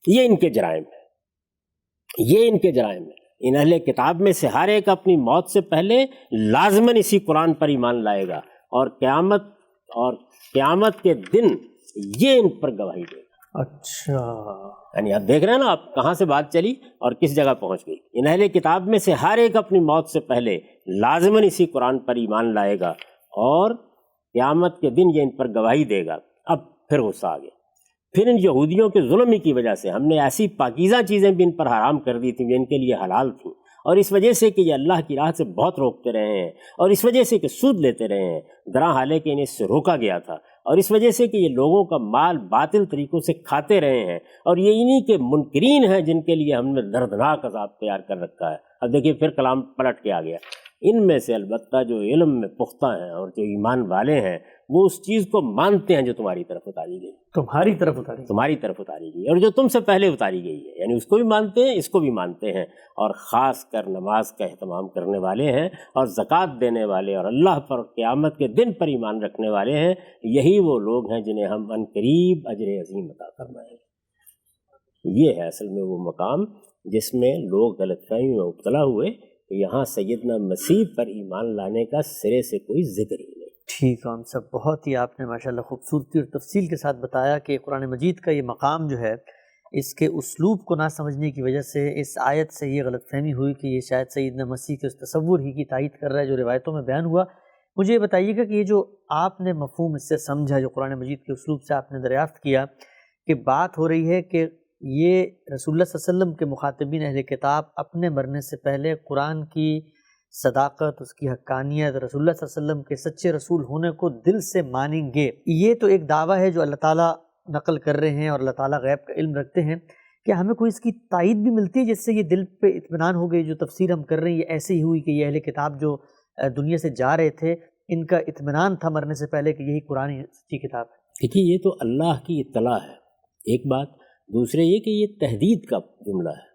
یہ ان کے جرائم ہے، یہ ان کے جرائم ہے۔ ان اہل کتاب میں سے ہر ایک اپنی موت سے پہلے لازماً اسی قرآن پر ایمان لائے گا، اور قیامت کے دن یہ ان پر گواہی دے گا۔ اچھا، یعنی آپ دیکھ رہے ہیں نا آپ کہاں سے بات چلی اور کس جگہ پہنچ گئی۔ ان اہل کتاب میں سے ہر ایک اپنی موت سے پہلے لازماً اسی قرآن پر ایمان لائے گا، اور قیامت کے دن یہ ان پر گواہی دے گا۔ اب پھر غصہ آ گیا۔ پھر ان یہودیوں کے ظلم ہی کی وجہ سے ہم نے ایسی پاکیزہ چیزیں بھی ان پر حرام کر دی تھیں جو ان کے لیے حلال تھیں، اور اس وجہ سے کہ یہ اللہ کی راہ سے بہت روکتے رہے ہیں، اور اس وجہ سے کہ سود لیتے رہے ہیں، درا حالے کہ انہیں اس سے روکا گیا تھا، اور اس وجہ سے کہ یہ لوگوں کا مال باطل طریقوں سے کھاتے رہے ہیں، اور یہ انہی کے منکرین ہیں جن کے لیے ہم نے دردناک عذاب تیار کر رکھا ہے۔ اب دیکھیے پھر کلام پلٹ کے آ گیا۔ ان میں سے البتہ جو علم میں پختہ ہیں اور جو ایمان والے ہیں وہ اس چیز کو مانتے ہیں جو تمہاری طرف اتاری گئی، تمہاری طرف اتاری گئی، اور جو تم سے پہلے اتاری گئی ہے، یعنی اس کو بھی مانتے ہیں، اس کو بھی مانتے ہیں، اور خاص کر نماز کا اہتمام کرنے والے ہیں اور زکوٰۃ دینے والے اور اللہ پر قیامت کے دن پر ایمان رکھنے والے ہیں۔ یہی وہ لوگ ہیں جنہیں ہم عنقریب اجر عظیم عطا فرمائیں گے۔ یہ ہے اصل میں وہ مقام جس میں لوگ غلط فہمی میں مبتلا ہوئے، یہاں سیدنا مسیح پر ایمان لانے کا سرے سے کوئی ذکر ہی نہیں۔ ٹھیک ہے، ہم سب بہت ہی آپ نے ماشاءاللہ خوبصورتی اور تفصیل کے ساتھ بتایا کہ قرآن مجید کا یہ مقام جو ہے، اس کے اسلوب کو نہ سمجھنے کی وجہ سے اس آیت سے یہ غلط فہمی ہوئی کہ یہ شاید سیدنا مسیح کے اس تصور ہی کی تائید کر رہا ہے جو روایتوں میں بیان ہوا۔ مجھے یہ بتائیے گا کہ یہ جو آپ نے مفہوم اس سے سمجھا، جو قرآن مجید کے اسلوب سے آپ نے دریافت کیا کہ بات ہو رہی ہے کہ یہ رسول اللہ صلی اللہ علیہ وسلم کے مخاطبین اہل کتاب اپنے مرنے سے پہلے قرآن کی صداقت، اس کی حقانیت، رسول اللہ صلی اللہ علیہ وسلم کے سچے رسول ہونے کو دل سے مانیں گے۔ یہ تو ایک دعویٰ ہے جو اللہ تعالیٰ نقل کر رہے ہیں اور اللہ تعالیٰ غیب کا علم رکھتے ہیں، کہ ہمیں کوئی اس کی تائید بھی ملتی ہے جس سے یہ دل پہ اطمینان ہو گئی؟ جو تفسیر ہم کر رہے ہیں یہ ایسے ہی ہوئی کہ یہ اہل کتاب جو دنیا سے جا رہے تھے ان کا اطمینان تھا مرنے سے پہلے کہ یہی قرآن سچی کتاب ہے۔ دیکھیے یہ تو اللہ کی اطلاع ہے، ایک بات۔ دوسرے یہ کہ یہ تحدید کا جملہ ہے،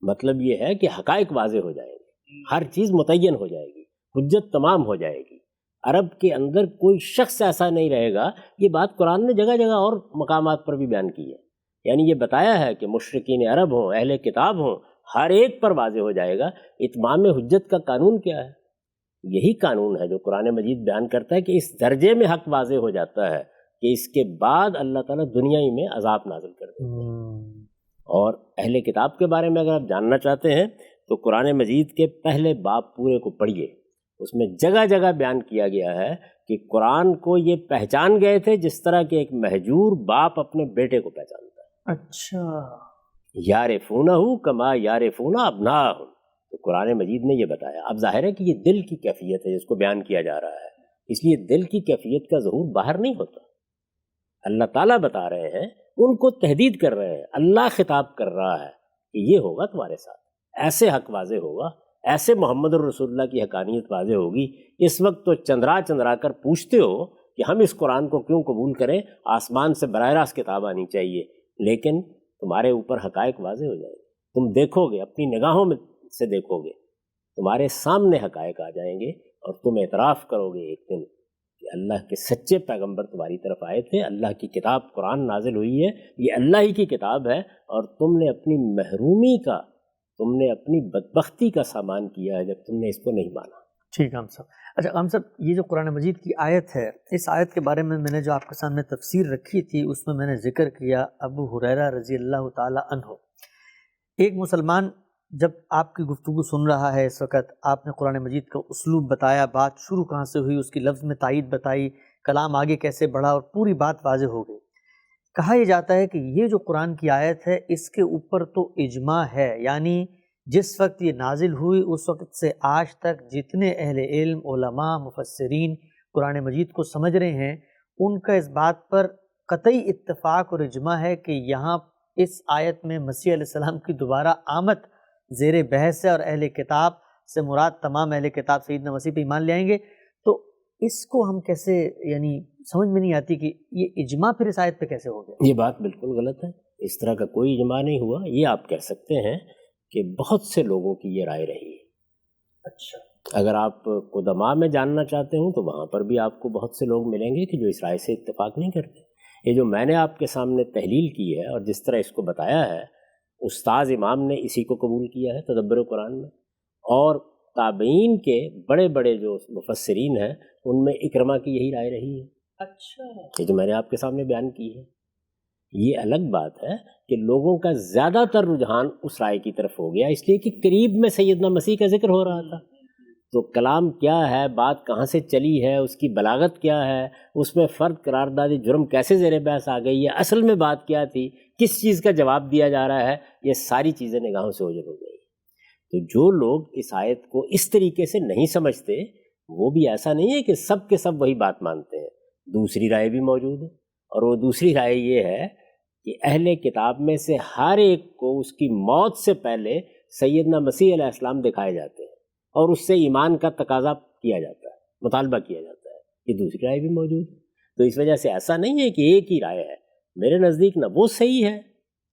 مطلب یہ ہے کہ حقائق واضح ہو جائیں گے، ہر چیز متعین ہو جائے گی، حجت تمام ہو جائے گی۔ عرب کے اندر کوئی شخص ایسا نہیں رہے گا۔ یہ بات قرآن نے جگہ جگہ اور مقامات پر بھی بیان کی ہے، یعنی یہ بتایا ہے کہ مشرکین عرب ہوں، اہل کتاب ہوں، ہر ایک پر واضح ہو جائے گا۔ اتمام حجت کا قانون کیا ہے؟ یہی قانون ہے جو قرآن مجید بیان کرتا ہے کہ اس درجے میں حق واضح ہو جاتا ہے کہ اس کے بعد اللہ تعالیٰ دنیا ہی میں عذاب نازل کر دیتے ہیں۔ اور اہل کتاب کے بارے میں اگر آپ جاننا چاہتے ہیں تو قرآن مجید کے پہلے باب پورے کو پڑھیے، اس میں جگہ جگہ بیان کیا گیا ہے کہ قرآن کو یہ پہچان گئے تھے جس طرح کہ ایک مہجور باپ اپنے بیٹے کو پہچانتا ہے۔ اچھا، یارفونہ کما یارفون ابناہم، تو قرآن مجید نے یہ بتایا. اب ظاہر ہے کہ یہ دل کی کیفیت ہے جس کو بیان کیا جا رہا ہے، اس لیے دل کی کیفیت کا ظہور باہر نہیں ہوتا. اللہ تعالیٰ بتا رہے ہیں، ان کو تہدید کر رہے ہیں، اللہ خطاب کر رہا ہے کہ یہ ہوگا تمہارے ساتھ، ایسے حق واضح ہوگا، ایسے محمد الرسول اللہ کی حقانیت واضح ہوگی. اس وقت تو چندرا کر پوچھتے ہو کہ ہم اس قرآن کو کیوں قبول کریں، آسمان سے براہ راست کتاب آنی چاہیے، لیکن تمہارے اوپر حقائق واضح ہو جائیں گے. تم دیکھو گے، اپنی نگاہوں میں سے دیکھو گے، تمہارے سامنے حقائق آ جائیں گے، اور تم اعتراف کرو گے ایک دن کہ اللہ کے سچے پیغمبر تمہاری طرف آئے تھے، اللہ کی کتاب قرآن نازل ہوئی ہے، یہ اللہ ہی کی کتاب ہے، اور تم نے اپنی محرومی کا، تم نے اپنی بدبختی کا سامان کیا ہے جب تم نے اس کو نہیں مانا. ٹھیک ہے ہم صاحب. اچھا ہم صاحب، یہ جو قرآن مجید کی آیت ہے، اس آیت کے بارے میں نے جو آپ کے سامنے تفسیر رکھی تھی اس میں میں نے ذکر کیا ابو ہریرہ رضی اللہ تعالی عنہ. ایک مسلمان جب آپ کی گفتگو سن رہا ہے اس وقت، آپ نے قرآن مجید کا اسلوب بتایا، بات شروع کہاں سے ہوئی، اس کی لفظ میں تائید بتائی، کلام آگے کیسے بڑھا، اور پوری بات واضح ہو گئی. کہا یہ جاتا ہے کہ یہ جو قرآن کی آیت ہے اس کے اوپر تو اجماع ہے، یعنی جس وقت یہ نازل ہوئی اس وقت سے آج تک جتنے اہل علم، علماء، مفسرین قرآن مجید کو سمجھ رہے ہیں، ان کا اس بات پر قطعی اتفاق اور اجماع ہے کہ یہاں اس آیت میں مسیح علیہ السلام کی دوبارہ آمد زیر بحث ہے، اور اہل کتاب سے مراد تمام اہل کتاب سیدنا مسیح پہ ایمان لے آئیں گے. تو اس کو ہم کیسے، یعنی سمجھ میں نہیں آتی کہ یہ اجماع پھر اس آیت پہ کیسے ہو گیا؟ یہ بات بالکل غلط ہے، اس طرح کا کوئی اجماع نہیں ہوا. یہ آپ کہہ سکتے ہیں کہ بہت سے لوگوں کی یہ رائے رہی ہے. اچھا، اگر آپ قدماء میں جاننا چاہتے ہوں تو وہاں پر بھی آپ کو بہت سے لوگ ملیں گے کہ جو اس رائے سے اتفاق نہیں کرتے. یہ جو میں نے آپ کے سامنے تحلیل کی ہے اور جس طرح اس کو بتایا ہے، استاذ امام نے اسی کو قبول کیا ہے تدبر قرآن میں، اور تابعین کے بڑے بڑے جو مفسرین ہیں ان میں اکرمہ کی یہی رائے رہی ہے. اچھا، یہ جو میں نے آپ کے سامنے بیان کی ہے. یہ الگ بات ہے کہ لوگوں کا زیادہ تر رجحان اس رائے کی طرف ہو گیا، اس لیے کہ قریب میں سیدنا مسیح کا ذکر ہو رہا تھا. تو کلام کیا ہے، بات کہاں سے چلی ہے، اس کی بلاغت کیا ہے، اس میں فرد قراردادی جرم کیسے زیر بحث آ گئی ہے، اصل میں بات کیا تھی، کس چیز کا جواب دیا جا رہا ہے، یہ ساری چیزیں نگاہوں سے اوجھل ہو گئی. تو جو لوگ اس آیت کو اس طریقے سے نہیں سمجھتے، وہ بھی ایسا نہیں ہے کہ سب کے سب وہی بات مانتے ہیں. دوسری رائے بھی موجود ہے، اور وہ دوسری رائے یہ ہے کہ اہل کتاب میں سے ہر ایک کو اس کی موت سے پہلے سیدنا مسیح علیہ السلام دکھائے جاتے ہیں، اور اس سے ایمان کا تقاضا کیا جاتا ہے، مطالبہ کیا جاتا ہے. یہ دوسری رائے بھی موجود ہے. تو اس وجہ سے ایسا نہیں ہے کہ ایک ہی رائے ہے. میرے نزدیک نہ وہ صحیح ہے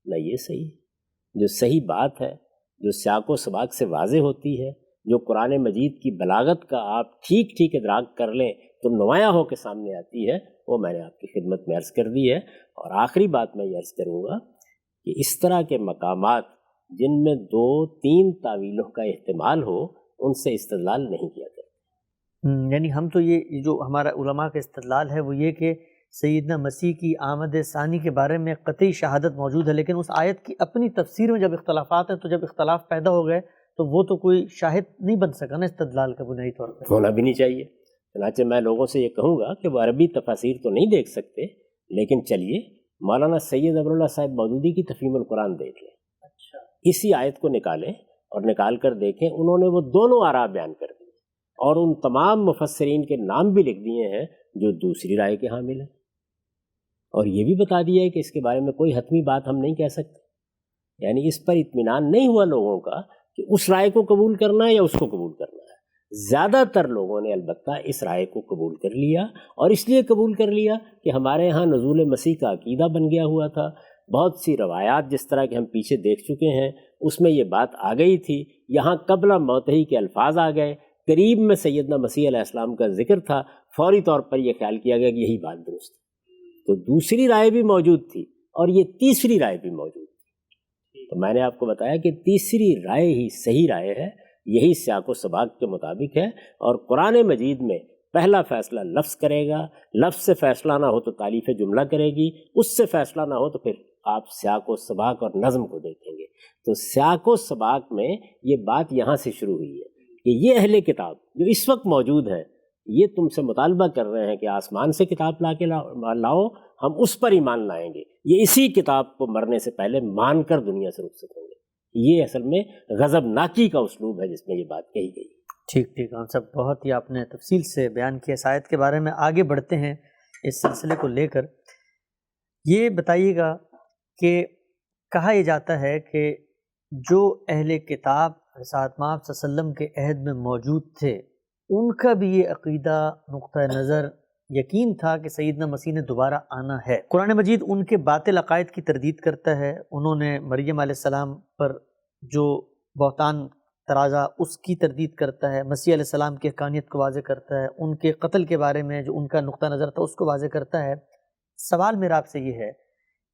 نہ یہ صحیح ہے. جو صحیح بات ہے، جو سیاق و سباق سے واضح ہوتی ہے، جو قرآن مجید کی بلاغت کا آپ ٹھیک ٹھیک ادراک کر لیں تو نمایاں ہو کے سامنے آتی ہے، وہ میں نے آپ کی خدمت میں عرض کر دی ہے. اور آخری بات میں یہ عرض کروں گا کہ اس طرح کے مقامات جن میں 2-3 تعویلوں کا احتمال ہو، ان سے استدلال نہیں کیا کرتا. یعنی ہم تو یہ جو ہمارا علماء کا استدلال ہے وہ یہ کہ سیدنا مسیح کی آمد ثانی کے بارے میں قطعی شہادت موجود ہے، لیکن اس آیت کی اپنی تفسیر میں جب اختلافات ہیں، تو جب اختلاف پیدا ہو گئے تو وہ تو کوئی شاہد نہیں بن سکا نا استدلال کا بنیادی طور پہ. ہونا بھی نہیں چاہیے. چنانچہ میں لوگوں سے یہ کہوں گا کہ وہ عربی تفاسیر تو نہیں دیکھ سکتے، لیکن چلیے مولانا سید ابر اللہ صاحب مودودی کی تفہیم القرآن دیکھ لیں. اچھا، اسی آیت کو نکالیں اور نکال کر دیکھیں، انہوں نے وہ دونوں آراء بیان کر دی اور ان تمام مفسرین کے نام بھی لکھ دیے ہیں جو دوسری رائے کے حامل ہیں، اور یہ بھی بتا دیا ہے کہ اس کے بارے میں کوئی حتمی بات ہم نہیں کہہ سکتے. یعنی اس پر اطمینان نہیں ہوا لوگوں کا کہ اس رائے کو قبول کرنا ہے یا اس کو قبول کرنا ہے. زیادہ تر لوگوں نے البتہ اس رائے کو قبول کر لیا، اور اس لیے قبول کر لیا کہ ہمارے ہاں نزول مسیح کا عقیدہ بن گیا ہوا تھا. بہت سی روایات جس طرح کہ ہم پیچھے دیکھ چکے ہیں اس میں یہ بات آ گئی تھی. یہاں قبل موت ہی کے الفاظ آ گئے، قریب میں سیدنا مسیح علیہ السلام کا ذکر تھا، فوری طور پر یہ خیال کیا گیا کہ یہی بات درست ہے. تو دوسری رائے بھی موجود تھی اور یہ تیسری رائے بھی موجود تھی. تو میں نے آپ کو بتایا کہ تیسری رائے ہی صحیح رائے ہے، یہی سیاق و سباق کے مطابق ہے. اور قرآن مجید میں پہلا فیصلہ لفظ کرے گا، لفظ سے فیصلہ نہ ہو تو تالیف جملہ کرے گی، اس سے فیصلہ نہ ہو تو پھر آپ سیاق و سباق اور نظم کو دیکھیں گے. تو سیاق و سباق میں یہ بات یہاں سے شروع ہوئی ہے کہ یہ اہل کتاب جو اس وقت موجود ہیں، یہ تم سے مطالبہ کر رہے ہیں کہ آسمان سے کتاب لا کے لاؤ، ہم اس پر ایمان لائیں گے. یہ اسی کتاب کو مرنے سے پہلے مان کر دنیا سے رخصت ہوں گے. یہ اصل میں غضب ناکی کا اسلوب ہے جس میں یہ بات کہی گئی. ٹھیک ٹھیک، ہم سب بہت ہی آپ نے تفصیل سے بیان کیا اس آیت کے بارے میں. آگے بڑھتے ہیں اس سلسلے کو لے کر. یہ بتائیے گا کہ کہا یہ جاتا ہے کہ جو اہل کتاب ساتھ مآب صلی اللہ علیہ وسلم کے عہد میں موجود تھے ان کا بھی یہ عقیدہ نقطہ نظر یقین تھا کہ سیدنا مسیح نے دوبارہ آنا ہے. قرآن مجید ان کے باطل عقائد کی تردید کرتا ہے. انہوں نے مریم علیہ السلام پر جو بہتان ترازا اس کی تردید کرتا ہے، مسیح علیہ السلام کی حقانیت کو واضح کرتا ہے، ان کے قتل کے بارے میں جو ان کا نقطہ نظر تھا اس کو واضح کرتا ہے. سوال میرا آپ سے یہ ہے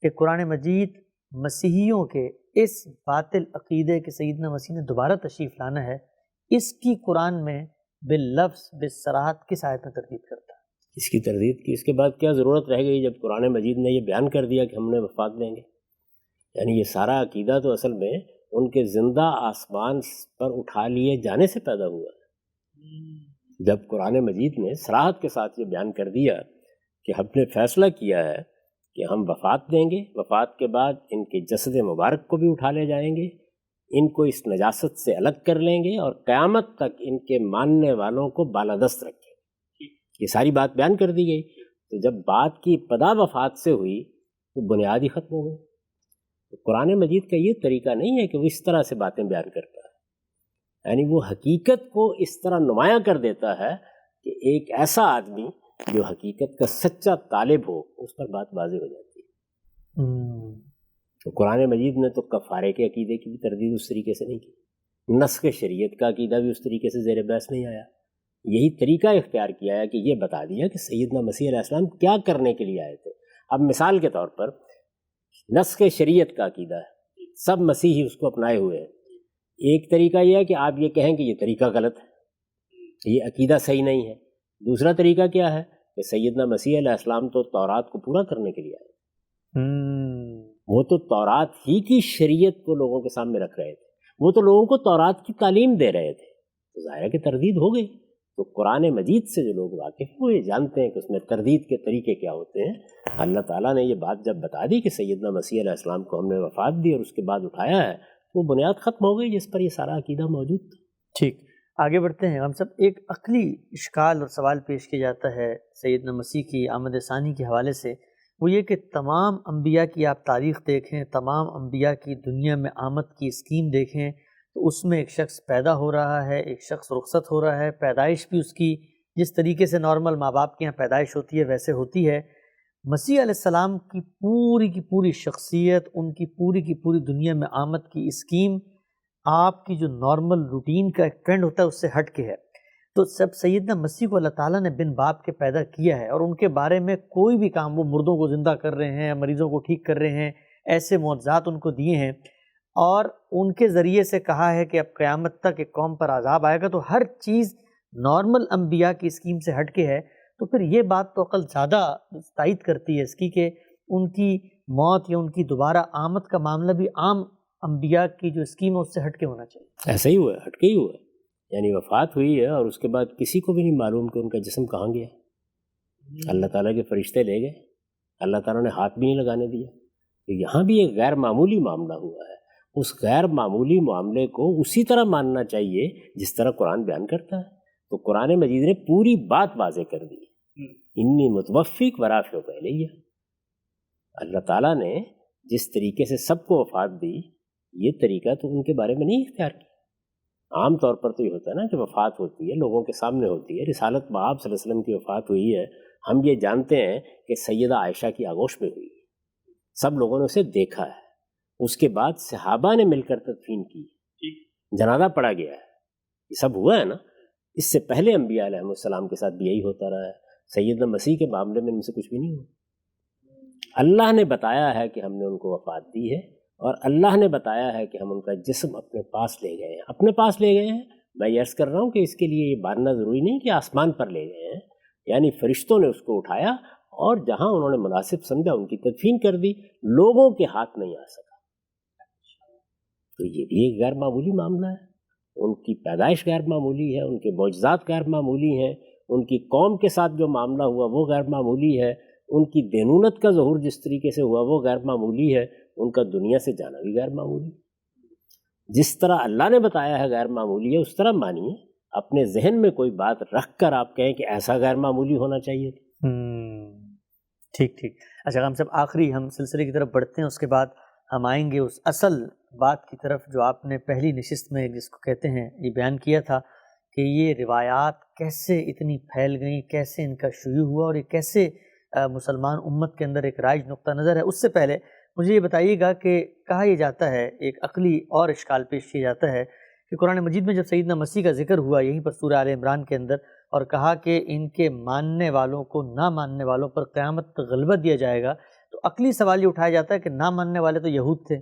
کہ قرآن مجید مسیحیوں کے اس باطل عقیدے کے سیدنا مسیح نے دوبارہ تشریف لانا ہے، اس کی قرآن میں باللفظ بالصراحت کس آیت میں تردید کرتا ہے؟ اس کی تردید کی اس کے بعد کیا ضرورت رہ گئی جب قرآن مجید نے یہ بیان کر دیا کہ ہم نے وفات دیں گے؟ یعنی یہ سارا عقیدہ تو اصل میں ان کے زندہ آسمان پر اٹھا لیے جانے سے پیدا ہوا ہے. جب قرآن مجید نے صراحت کے ساتھ یہ بیان کر دیا کہ ہم نے فیصلہ کیا ہے کہ ہم وفات دیں گے، وفات کے بعد ان کے جسد مبارک کو بھی اٹھا لے جائیں گے، ان کو اس نجاست سے الگ کر لیں گے اور قیامت تک ان کے ماننے والوں کو بالادست رکھیں گے. یہ ساری بات بیان کر دی گئی. تو جب بات کی ابتدا وفات سے ہوئی تو بنیاد ہی ختم ہو گئی. تو قرآن مجید کا یہ طریقہ نہیں ہے کہ وہ اس طرح سے باتیں بیان کرتا ہے، یعنی وہ حقیقت کو اس طرح نمایاں کر دیتا ہے کہ ایک ایسا آدمی جو حقیقت کا سچا طالب ہو اس پر بات واضح ہو جاتی ہے. تو قرآن مجید نے تو کفارے کے عقیدے کی بھی تردید اس طریقے سے نہیں کی، نسخ شریعت کا عقیدہ بھی اس طریقے سے زیر بحث نہیں آیا. یہی طریقہ اختیار کیا ہے کہ یہ بتا دیا کہ سیدنا مسیح علیہ السلام کیا کرنے کے لیے آئے تھے. اب مثال کے طور پر نسخ شریعت کا عقیدہ ہے، سب مسیحی اس کو اپنائے ہوئے ہیں. ایک طریقہ یہ ہے کہ آپ یہ کہیں کہ یہ طریقہ غلط ہے، یہ عقیدہ صحیح نہیں ہے. دوسرا طریقہ کیا ہے کہ سیدنا مسیح علیہ السلام تو تورات کو پورا کرنے کے لیے آئے. وہ تو تورات ہی کی شریعت کو لوگوں کے سامنے رکھ رہے تھے، وہ تو لوگوں کو تورات کی تعلیم دے رہے تھے. تو ظاہر ہے کہ تردید ہو گئی. تو قرآن مجید سے جو لوگ واقف ہیں وہ یہ جانتے ہیں کہ اس میں تردید کے طریقے کیا ہوتے ہیں. اللہ تعالیٰ نے یہ بات جب بتا دی کہ سیدنا مسیح علیہ السلام کو ہم نے وفات دی اور اس کے بعد اٹھایا ہے، تو وہ بنیاد ختم ہو گئی جس پر یہ سارا عقیدہ موجود تھا. ٹھیک، آگے بڑھتے ہیں. ہم سب ایک عقلی اشکال اور سوال پیش کیا جاتا ہے سیدنا مسیح کی آمد ثانی کے حوالے سے، وہ یہ کہ تمام انبیاء کی آپ تاریخ دیکھیں، تمام انبیاء کی دنیا میں آمد کی اسکیم دیکھیں تو اس میں ایک شخص پیدا ہو رہا ہے، ایک شخص رخصت ہو رہا ہے. پیدائش بھی اس کی جس طریقے سے نارمل ماں باپ کے یہاں پیدائش ہوتی ہے ویسے ہوتی ہے. مسیح علیہ السلام کی پوری شخصیت، ان کی پوری دنیا میں آمد کی اسکیم آپ کی جو نارمل روٹین کا ایک ٹرینڈ ہوتا ہے اس سے ہٹ کے ہے. تو سب سیدنا مسیح کو اللہ تعالیٰ نے بن باپ کے پیدا کیا ہے اور ان کے بارے میں کوئی بھی کام، وہ مردوں کو زندہ کر رہے ہیں، مریضوں کو ٹھیک کر رہے ہیں، ایسے معجزات ان کو دیے ہیں اور ان کے ذریعے سے کہا ہے کہ اب قیامت تک ایک قوم پر عذاب آئے گا. تو ہر چیز نارمل انبیاء کی اسکیم سے ہٹ کے ہے. تو پھر یہ بات تو عقل زیادہ تائید کرتی ہے اس کی کہ ان کی موت یا ان کی دوبارہ آمد کا معاملہ بھی عام انبیاء کی جو اسکیم ہے اس سے ہٹ کے ہونا چاہیے. ایسا ہی ہوا ہے، ہٹ کے ہی ہوا ہے. یعنی وفات ہوئی ہے اور اس کے بعد کسی کو بھی نہیں معلوم کہ ان کا جسم کہاں گیا. اللہ تعالیٰ کے فرشتے لے گئے، اللہ تعالیٰ نے ہاتھ بھی نہیں لگانے دیا. تو یہاں بھی ایک غیر معمولی معاملہ ہوا ہے. اس غیر معمولی معاملے کو اسی طرح ماننا چاہیے جس طرح قرآن بیان کرتا ہے. تو قرآن مجید نے پوری بات واضح کر دی. انی متوفیک ورافعک الیہ. اللہ تعالیٰ نے جس طریقے سے سب کو وفات دی، یہ طریقہ تو ان کے بارے میں نہیں اختیار کیا. عام طور پر تو یہ ہوتا ہے نا کہ وفات ہوتی ہے، لوگوں کے سامنے ہوتی ہے. رسالت مآب صلی اللہ علیہ وسلم کی وفات ہوئی ہے، ہم یہ جانتے ہیں کہ سیدہ عائشہ کی آغوش میں ہوئی ہے، سب لوگوں نے اسے دیکھا ہے. اس کے بعد صحابہ نے مل کر تدفین کی، جنازہ پڑھا گیا ہے. یہ سب ہوا ہے نا. اس سے پہلے انبیاء علیہ السلام کے ساتھ بھی یہی ہوتا رہا ہے. سیدنا مسیح کے معاملے میں ان سے کچھ بھی نہیں ہوا. اللہ نے بتایا ہے کہ ہم نے ان کو وفات دی ہے اور اللہ نے بتایا ہے کہ ہم ان کا جسم اپنے پاس لے گئے ہیں. اپنے پاس لے گئے ہیں، میں یہ عرض کر رہا ہوں کہ اس کے لیے یہ ماننا ضروری نہیں کہ آسمان پر لے گئے ہیں. یعنی فرشتوں نے اس کو اٹھایا اور جہاں انہوں نے مناسب سمجھا ان کی تدفین کر دی. لوگوں کے ہاتھ نہیں آ سکا. تو یہ بھی ایک غیر معمولی معاملہ ہے. ان کی پیدائش غیر معمولی ہے، ان کے معجزات غیر معمولی ہیں، ان کی قوم کے ساتھ جو معاملہ ہوا وہ غیر معمولی ہے، ان کی دینونت کا ظہور جس طریقے سے ہوا وہ غیر معمولی ہے، ان کا دنیا سے جانا بھی غیر معمولی. جس طرح اللہ نے بتایا ہے غیر معمولی ہے اس طرح مانیے، اپنے ذہن میں کوئی بات رکھ کر آپ کہیں کہ ایسا غیر معمولی ہونا چاہیے۔ ٹھیک ٹھیک۔ اچھا غام صاحب، آخری ہم سلسلے کی طرف بڑھتے ہیں، اس کے بعد ہم آئیں گے اس اصل بات کی طرف جو آپ نے پہلی نشست میں جس کو کہتے ہیں یہ بیان کیا تھا کہ یہ روایات کیسے اتنی پھیل گئیں، کیسے ان کا شیوع ہوا اور یہ کیسے مسلمان امت کے اندر ایک رائج نقطہ نظر ہے۔ اس سے پہلے مجھے یہ بتائیے گا کہ کہا یہ جاتا ہے، ایک عقلی اور اشکال پیش کیا جاتا ہے کہ قرآن مجید میں جب سیدنا مسیح کا ذکر ہوا یہیں پر سورہ آل عمران کے اندر، اور کہا کہ ان کے ماننے والوں کو نہ ماننے والوں پر قیامت تک غلبہ دیا جائے گا، تو عقلی سوال یہ اٹھایا جاتا ہے کہ نہ ماننے والے تو یہود تھے،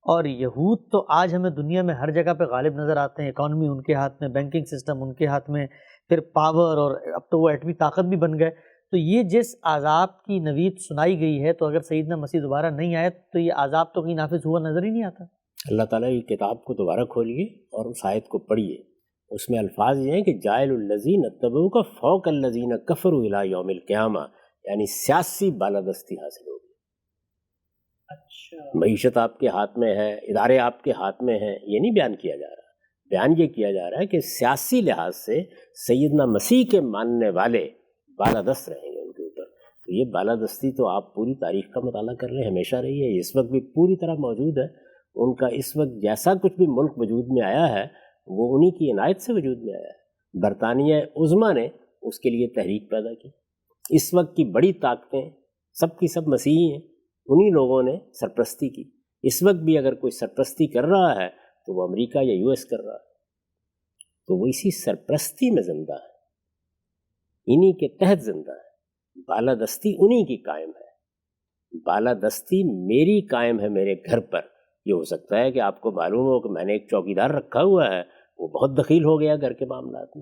اور یہود تو آج ہمیں دنیا میں ہر جگہ پہ غالب نظر آتے ہیں، اکانومی ان کے ہاتھ میں، بینکنگ سسٹم ان کے ہاتھ میں، پھر پاور، اور اب تو وہ ایٹمی طاقت بھی بن گئے۔ تو یہ جس عذاب کی نوید سنائی گئی ہے، تو اگر سیدنا مسیح دوبارہ نہیں آئے تو یہ عذاب تو کہیں نافذ ہوا نظر ہی نہیں آتا۔ اللہ تعالیٰ کی کتاب کو دوبارہ کھولیے اور اس آیت کو پڑھیے، اس میں الفاظ یہ ہیں کہ جاعل الذین اتبعوک فوق الذین کفروا الی یوم القیامہ، یعنی سیاسی بالادستی حاصل ہوگی۔ اچھا، معیشت آپ کے ہاتھ میں ہے، ادارے آپ کے ہاتھ میں ہیں، یہ نہیں بیان کیا جا رہا، بیان یہ کیا جا رہا ہے کہ سیاسی لحاظ سے سیدنا مسیح کے ماننے والے بالادست رہیں گے ان کے اوپر۔ تو یہ بالادستی تو آپ پوری تاریخ کا مطالعہ کر لیں، ہمیشہ رہی ہے، اس وقت بھی پوری طرح موجود ہے۔ ان کا اس وقت جیسا کچھ بھی ملک وجود میں آیا ہے وہ انہی کی عنایت سے وجود میں آیا ہے۔ برطانیہ عظمیٰ نے اس کے لیے تحریک پیدا کی۔ اس وقت کی بڑی طاقتیں سب کی سب مسیحی ہیں، انہی لوگوں نے سرپرستی کی۔ اس وقت بھی اگر کوئی سرپرستی کر رہا ہے تو وہ امریکہ یا یو ایس کر رہا ہے، تو وہ اسی سرپرستی میں زندہ ہے، انہی کے تحت زندہ ہے۔ بالادستی انہی کی قائم ہے، بالادستی میری قائم ہے میرے گھر پر۔ یہ ہو سکتا ہے کہ آپ کو معلوم ہو کہ میں نے ایک چوکیدار رکھا ہوا ہے، وہ بہت دخیل ہو گیا گھر کے معاملات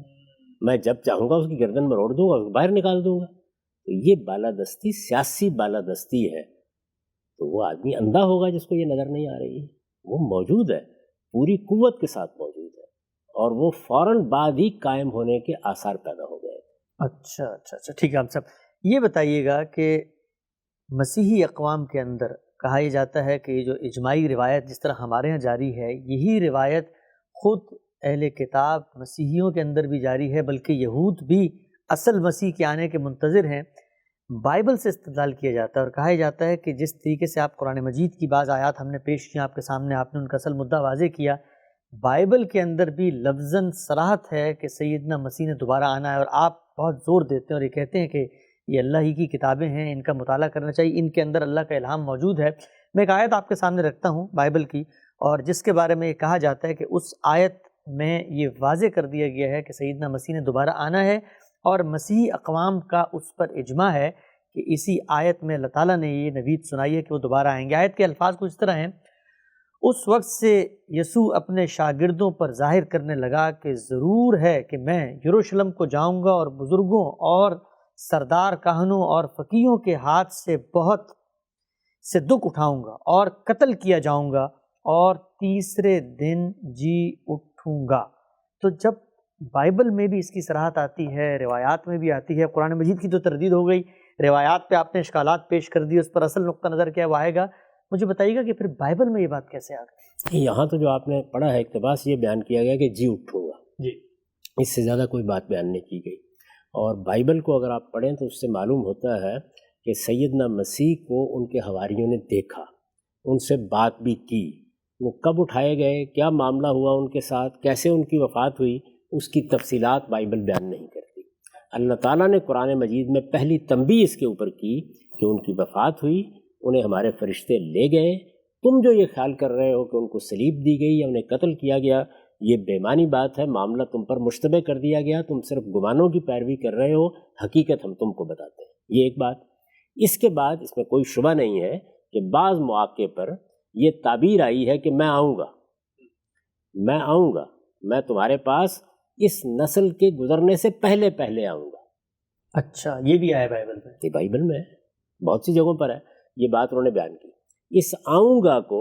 میں جب چاہوں گا اس کی گردن میں روڑ دوں گا، اس کو باہر نکال دوں گا۔ تو یہ بالادستی سیاسی بالادستی ہے، تو وہ آدمی اندھا ہوگا جس کو یہ نظر نہیں آ رہی ہے، وہ موجود ہے، پوری قوت کے ساتھ موجود ہے، اور وہ فوراً بعد ہی قائم ہونے کے آثار پیدا ہو گئے۔ اچھا ٹھیک ہے۔ آپ صاحب یہ بتائیے گا کہ مسیحی اقوام کے اندر کہا یہ جاتا ہے کہ یہ جو اجماعی روایت جس طرح ہمارے ہاں جاری ہے، یہی روایت خود اہل کتاب مسیحیوں کے اندر بھی جاری ہے، بلکہ یہود بھی اصل مسیح کے آنے کے منتظر ہیں۔ بائبل سے استدلال کیا جاتا ہے اور کہا جاتا ہے کہ جس طریقے سے آپ قرآن مجید کی بعض آیات ہم نے پیش کی آپ کے سامنے، آپ نے ان کا اصل مدعا واضح کیا، بائبل کے اندر بھی لفظاً صراحت ہے کہ سیدنا مسیح نے دوبارہ آنا ہے، اور آپ بہت زور دیتے ہیں اور یہ کہتے ہیں کہ یہ اللہ ہی کی کتابیں ہیں، ان کا مطالعہ کرنا چاہیے، ان کے اندر اللہ کا الہام موجود ہے۔ میں ایک آیت آپ کے سامنے رکھتا ہوں بائبل کی، اور جس کے بارے میں یہ کہا جاتا ہے کہ اس آیت میں یہ واضح کر دیا گیا ہے کہ سیدنا مسیح نے دوبارہ آنا ہے، اور مسیحی اقوام کا اس پر اجماع ہے کہ اسی آیت میں اللہ تعالیٰ نے یہ نوید سنائی ہے کہ وہ دوبارہ آئیں گے۔ آیت کے الفاظ کچھ اس طرح ہیں: اس وقت سے یسوع اپنے شاگردوں پر ظاہر کرنے لگا کہ ضرور ہے کہ میں یروشلم کو جاؤں گا اور بزرگوں اور سردار کاہنوں اور فقیہوں کے ہاتھ سے بہت سے دکھ اٹھاؤں گا اور قتل کیا جاؤں گا اور تیسرے دن جی اٹھوں گا۔ تو جب بائبل میں بھی اس کی صراحت آتی ہے، روایات میں بھی آتی ہے، قرآن مجید کی تو تردید ہو گئی، روایات پہ آپ نے اشکالات پیش کر دی، اس پر اصل نقطہ نظر کیا وہ آئے گا، مجھے بتائیے گا کہ پھر بائبل میں یہ بات کیسے آ گئی؟ یہاں تو جو آپ نے پڑھا ہے اقتباس یہ بیان کیا گیا کہ جی اٹھوں گا، جی، اس سے زیادہ کوئی بات بیان نہیں کی گئی۔ اور بائبل کو اگر آپ پڑھیں تو اس سے معلوم ہوتا ہے کہ سیدنا مسیح کو ان کے حواریوں نے دیکھا، ان سے بات بھی کی، وہ کب اٹھائے گئے، کیا معاملہ ہوا ان کے ساتھ، کیسے ان کی وفات ہوئی، اس کی تفصیلات بائبل بیان نہیں کرتی۔ اللہ تعالیٰ نے قرآن مجید میں پہلی تنبیہ اس کے اوپر کی کہ ان کی وفات ہوئی، انہیں ہمارے فرشتے لے گئے، تم جو یہ خیال کر رہے ہو کہ ان کو صلیب دی گئی یا انہیں قتل کیا گیا، یہ بے معنی بات ہے، معاملہ تم پر مشتبہ کر دیا گیا، تم صرف گمانوں کی پیروی کر رہے ہو، حقیقت ہم تم کو بتاتے ہیں۔ یہ ایک بات۔ اس کے بعد اس میں کوئی شبہ نہیں ہے کہ بعض مواقع پر یہ تعبیر آئی ہے کہ میں آؤں گا، میں آؤں گا، میں تمہارے پاس اس نسل کے گزرنے سے پہلے پہلے آؤں گا۔ اچھا، یہ بھی آیا بائبل میں؟ یہ بائبل میں ہے، بہت سی جگہوں پر ہے، یہ بات انہوں نے بیان کی۔ اس آؤں گا کو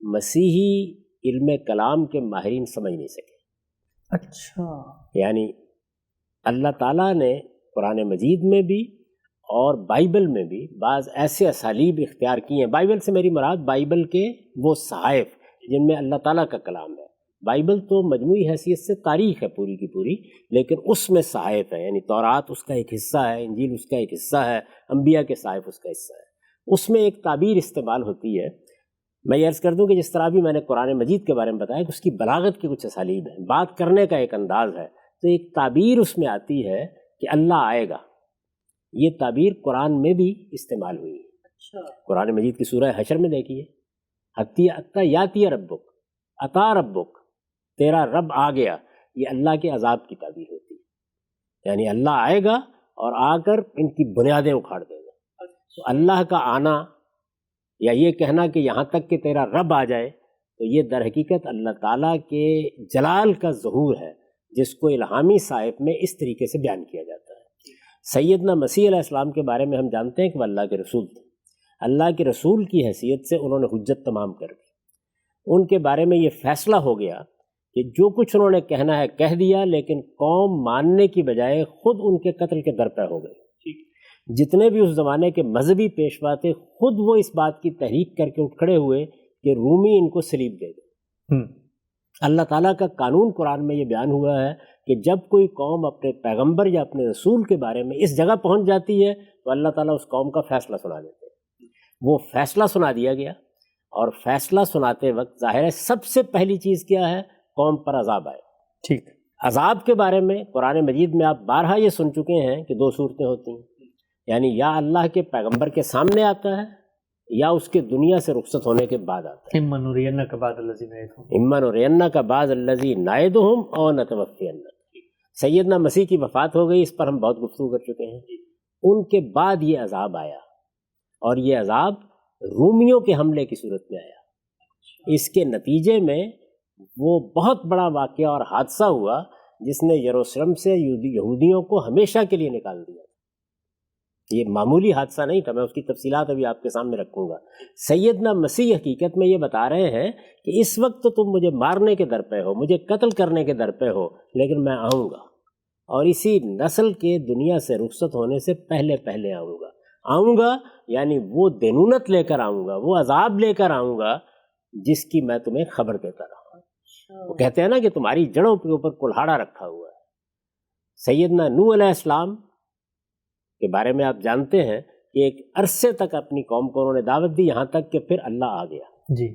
مسیحی علم کلام کے ماہرین سمجھ نہیں سکے۔ اچھا، یعنی اللہ تعالیٰ نے قرآن مجید میں بھی اور بائبل میں بھی بعض ایسے اسالیب اختیار کی ہیں، بائبل سے میری مراد بائبل کے وہ صحائف جن میں اللہ تعالیٰ کا کلام ہے۔ بائبل تو مجموعی حیثیت سے تاریخ ہے پوری کی پوری، لیکن اس میں صحائف ہے، یعنی تورات اس کا ایک حصہ ہے، انجیل اس کا ایک حصہ ہے، انبیاء کے صحائف اس کا حصہ ہے۔ اس میں ایک تعبیر استعمال ہوتی ہے، میں یہ عرض کر دوں کہ جس طرح بھی میں نے قرآن مجید کے بارے میں بتایا کہ اس کی بلاغت کی کچھ اسالیب ہیں، بات کرنے کا ایک انداز ہے، تو ایک تعبیر اس میں آتی ہے کہ اللہ آئے گا۔ یہ تعبیر قرآن میں بھی استعمال ہوئی ہے۔ قرآن مجید کی سورہ حشر میں دیکھیے، حتی یاتی ربک، عطا ربک، تیرا رب آ گیا، یہ اللہ کے عذاب کی تعبیر ہوتی ہے، یعنی اللہ آئے گا اور آ کر ان کی بنیادیں اکھاڑ دے گا۔ تو اللہ کا آنا یا یہ کہنا کہ یہاں تک کہ تیرا رب آ جائے، تو یہ در حقیقت اللہ تعالیٰ کے جلال کا ظہور ہے، جس کو الہامی صحائف میں اس طریقے سے بیان کیا جاتا ہے۔ سیدنا مسیح علیہ السلام کے بارے میں ہم جانتے ہیں کہ وہ اللہ کے رسول تھے، اللہ کے رسول کی حیثیت سے انہوں نے حجت تمام کر دی۔ ان کے بارے میں یہ فیصلہ ہو گیا کہ جو کچھ انہوں نے کہنا ہے کہہ دیا، لیکن قوم ماننے کی بجائے خود ان کے قتل کے در پہ ہو گئی۔ جتنے بھی اس زمانے کے مذہبی پیشوا تھے، خود وہ اس بات کی تحریک کر کے اٹھ کھڑے ہوئے کہ رومی ان کو صلیب دے دے۔ اللہ تعالیٰ کا قانون قرآن میں یہ بیان ہوا ہے کہ جب کوئی قوم اپنے پیغمبر یا اپنے رسول کے بارے میں اس جگہ پہنچ جاتی ہے تو اللہ تعالیٰ اس قوم کا فیصلہ سنا دیتے ہیں۔ وہ فیصلہ سنا دیا گیا، اور فیصلہ سناتے وقت ظاہر ہے سب سے پہلی چیز کیا ہے؟ قوم پر عذاب آئے۔ ٹھیک، عذاب کے بارے میں قرآن مجید میں آپ بارہا یہ سن چکے ہیں کہ دو صورتیں ہوتی ہیں، یعنی یا اللہ کے پیغمبر کے سامنے آتا ہے یا اس کے دنیا سے رخصت ہونے کے بعد آتا ہے۔ اما نرینک بعض الذی نعدہم، اما نرینک بعض الذی نعدہم او نتوفینک۔ سیدنا مسیح کی وفات ہو گئی، اس پر ہم بہت گفتگو کر چکے ہیں۔ ان کے بعد یہ عذاب آیا، اور یہ عذاب رومیوں کے حملے کی صورت میں آیا۔ اس کے نتیجے میں وہ بہت بڑا واقعہ اور حادثہ ہوا جس نے یروشلم سے یہودیوں کو ہمیشہ کے لیے نکال دیا۔ یہ معمولی حادثہ نہیں تھا، میں اس کی تفصیلات ابھی آپ کے سامنے رکھوں گا۔ سیدنا مسیح حقیقت میں یہ بتا رہے ہیں کہ اس وقت تو تم مجھے مارنے کے در پہ ہو، مجھے قتل کرنے کے در پہ ہو، لیکن میں آؤں گا، اور اسی نسل کے دنیا سے رخصت ہونے سے پہلے پہلے آؤں گا، یعنی وہ دینونت لے کر آؤں گا، وہ عذاب لے کر آؤں گا جس کی میں تمہیں خبر دیتا رہا۔ وہ کہتے ہیں نا کہ تمہاری جڑوں کے اوپر کلہاڑا رکھا ہوا ہے۔ سیدنا نوح علیہ السلام کے بارے میں آپ جانتے ہیں کہ ایک عرصے تک اپنی قوم کو انہوں نے دعوت دی، یہاں تک کہ پھر اللہ آ گیا۔ جی،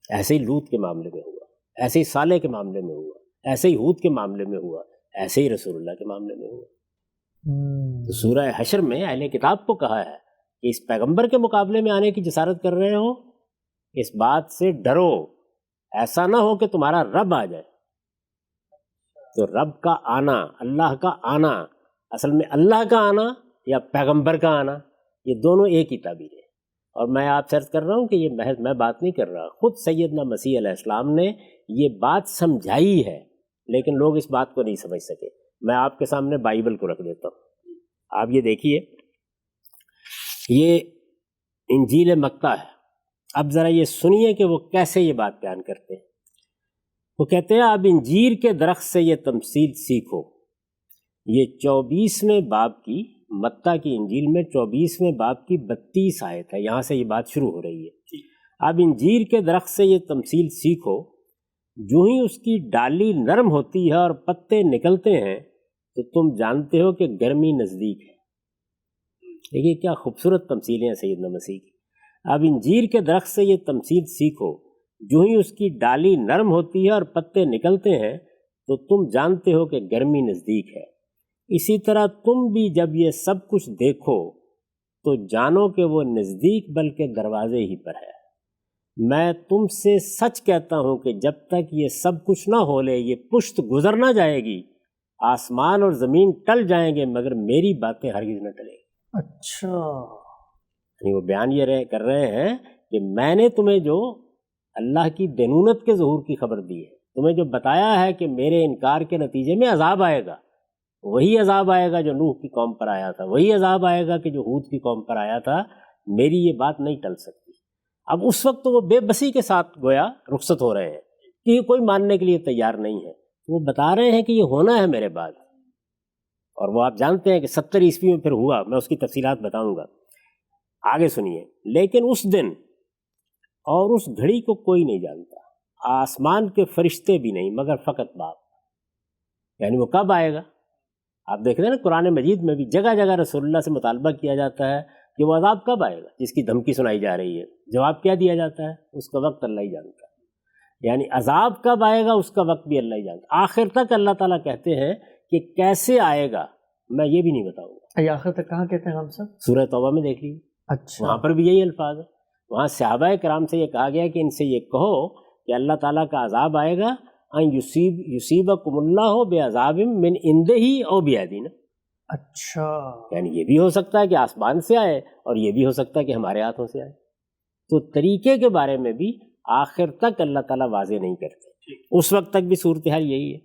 ایسے ہی لوط کے معاملے میں ہوا، ایسے ہی صالح کے معاملے میں ہوا، ایسے ہی ہود کے معاملے میں ہوا، ایسے ہی رسول اللہ کے معاملے میں ہوا۔ تو سورہ حشر میں اہل کتاب کو کہا ہے کہ اس پیغمبر کے مقابلے میں آنے کی جسارت کر رہے ہو، اس بات سے ڈرو، ایسا نہ ہو کہ تمہارا رب آ جائے۔ تو رب کا آنا، اللہ کا آنا، اصل میں اللہ کا آنا یا پیغمبر کا آنا، یہ دونوں ایک ہی تعبیر ہے۔ اور میں آپ سے عرض کر رہا ہوں کہ یہ محض میں بات نہیں کر رہا، خود سیدنا مسیح علیہ السلام نے یہ بات سمجھائی ہے، لیکن لوگ اس بات کو نہیں سمجھ سکے۔ میں آپ کے سامنے بائبل کو رکھ دیتا ہوں، آپ یہ دیکھیے، یہ انجیل متی ہے۔ اب ذرا یہ سنیے کہ وہ کیسے یہ بات بیان کرتے ہیں۔ وہ کہتے ہیں اب انجیر کے درخت سے یہ تمثیل سیکھو۔ یہ 24ویں باب کی، متی کی انجیل میں 24ویں باب کی 32 آیت ہے، یہاں سے یہ بات شروع ہو رہی ہے۔ اب انجیر کے درخت سے یہ تمثیل سیکھو، جو ہی اس کی ڈالی نرم ہوتی ہے اور پتے نکلتے ہیں تو تم جانتے ہو کہ گرمی نزدیک ہے۔ دیکھیے کیا خوبصورت تمثیلیں ہیں سیدنا مسیح کی۔ اب انجیر کے درخت سے یہ تمثیل سیکھو، جو ہی اس کی ڈالی نرم ہوتی ہے اور پتے نکلتے ہیں تو تم جانتے ہو کہ گرمی نزدیک ہے۔ اسی طرح تم بھی جب یہ سب کچھ دیکھو تو جانو کہ وہ نزدیک بلکہ دروازے ہی پر ہے۔ میں تم سے سچ کہتا ہوں کہ جب تک یہ سب کچھ نہ ہو لے، یہ پشت گزر نہ جائے گی، آسمان اور زمین ٹل جائیں گے مگر میری باتیں ہرگز نہ ٹلیں گی۔ اچھا، یعنی وہ بیان یہ کر رہے ہیں کہ میں نے تمہیں جو اللہ کی دینونت کے ظہور کی خبر دی ہے، تمہیں جو بتایا ہے کہ میرے انکار کے نتیجے میں عذاب آئے گا، وہی عذاب آئے گا جو نوح کی قوم پر آیا تھا، وہی عذاب آئے گا کہ جو ہود کی قوم پر آیا تھا، میری یہ بات نہیں ٹل سکتی۔ اب اس وقت تو وہ بے بسی کے ساتھ گویا رخصت ہو رہے ہیں کہ یہ کوئی ماننے کے لیے تیار نہیں ہے، وہ بتا رہے ہیں کہ یہ ہونا ہے میرے بعد، اور وہ آپ جانتے ہیں کہ 70 عیسوی میں پھر ہوا، میں اس کی تفصیلات بتاؤں گا، آگے سنیے۔ لیکن اس دن اور اس گھڑی کو کوئی نہیں جانتا، آسمان کے فرشتے بھی نہیں مگر فقط باپ. یعنی وہ کب آئے گا؟ آپ دیکھ رہے ہیں نا قرآن مجید میں بھی جگہ جگہ رسول اللہ سے مطالبہ کیا جاتا ہے کہ وہ عذاب کب آئے گا جس کی دھمکی سنائی جا رہی ہے. جواب کیا دیا جاتا ہے؟ اس کا وقت اللہ ہی جانتا ہے. یعنی عذاب کب آئے گا اس کا وقت بھی اللہ ہی جانتا ہے. آخر تک اللہ تعالیٰ کہتے ہیں کہ کیسے آئے گا میں یہ بھی نہیں بتاؤں گا. یہ آخر تک کہاں کہتے ہیں ہم سب؟ سورہ توبہ میں دیکھ لیجیے، اچھا وہاں پر بھی یہی الفاظ ہے. وہاں صحابہ کرام سے یہ کہا گیا کہ ان سے یہ کہو کہ اللہ تعالیٰ کا عذاب آئے گا ان یصیبکم اللہ بعذاب من عنده او بیدینا. اچھا، یعنی یہ بھی ہو سکتا ہے کہ آسمان سے آئے اور یہ بھی ہو سکتا ہے کہ ہمارے ہاتھوں سے آئے. تو طریقے کے بارے میں بھی آخر تک اللہ تعالیٰ واضح نہیں کرتے. اس وقت تک بھی صورتحال یہی ہے.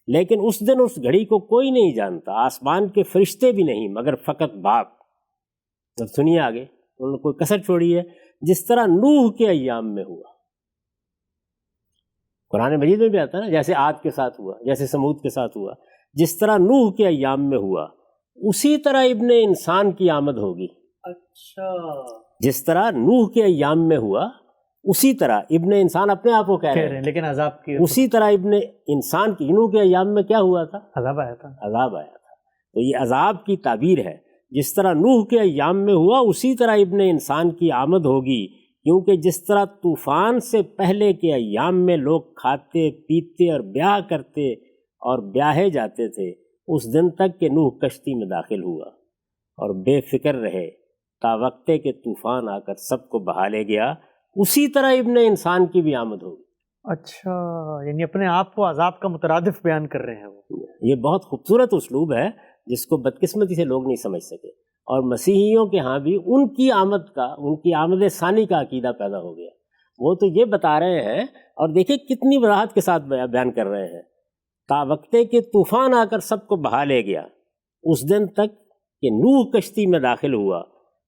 لیکن اس دن اس گھڑی کو کوئی نہیں جانتا، آسمان کے فرشتے بھی نہیں مگر فقط باپ. جب سنیے آگے، انہوں نے کوئی کسر چھوڑی ہے. جس طرح نوح کے ایام میں ہوا، قرآن مجید میں بھی آتا ہے نا، جیسے عاد کے ساتھ ہوا، جیسے سمود کے ساتھ ہوا، جس طرح نوح کے ایام میں ہوا اسی طرح ابن انسان کی آمد ہوگی. اچھا، جس طرح نوح کے ایام میں ہوا اسی طرح ابن انسان اپنے آپ کو کہہ رہے ہیں لیکن عذاب کی اسی طرح ابن انسان کی. نوح کے ایام میں کیا ہوا تھا؟ عذاب آیا تھا. عذاب آیا تھا. تو یہ عذاب کی تعبیر ہے. جس طرح نوح کے ایام میں ہوا اسی طرح ابن انسان کی آمد ہوگی، کیونکہ جس طرح طوفان سے پہلے کے ایام میں لوگ کھاتے پیتے اور بیاہ کرتے اور بیاہے جاتے تھے، اس دن تک کہ نوح کشتی میں داخل ہوا اور بے فکر رہے تا وقتے کہ طوفان آ کر سب کو بہا لے گیا، اسی طرح ابن انسان کی بھی آمد ہوگی. اچھا، یعنی اپنے آپ کو عذاب کا مترادف بیان کر رہے ہیں وہ. یہ بہت خوبصورت اسلوب ہے جس کو بدقسمتی سے لوگ نہیں سمجھ سکے. اور مسیحیوں کے ہاں بھی ان کی آمد ثانی کا عقیدہ پیدا ہو گیا. وہ تو یہ بتا رہے ہیں، اور دیکھیں کتنی وضاحت کے ساتھ بیان کر رہے ہیں، تا وقتے کہ طوفان آ کر سب کو بہا لے گیا، اس دن تک کہ نوح کشتی میں داخل ہوا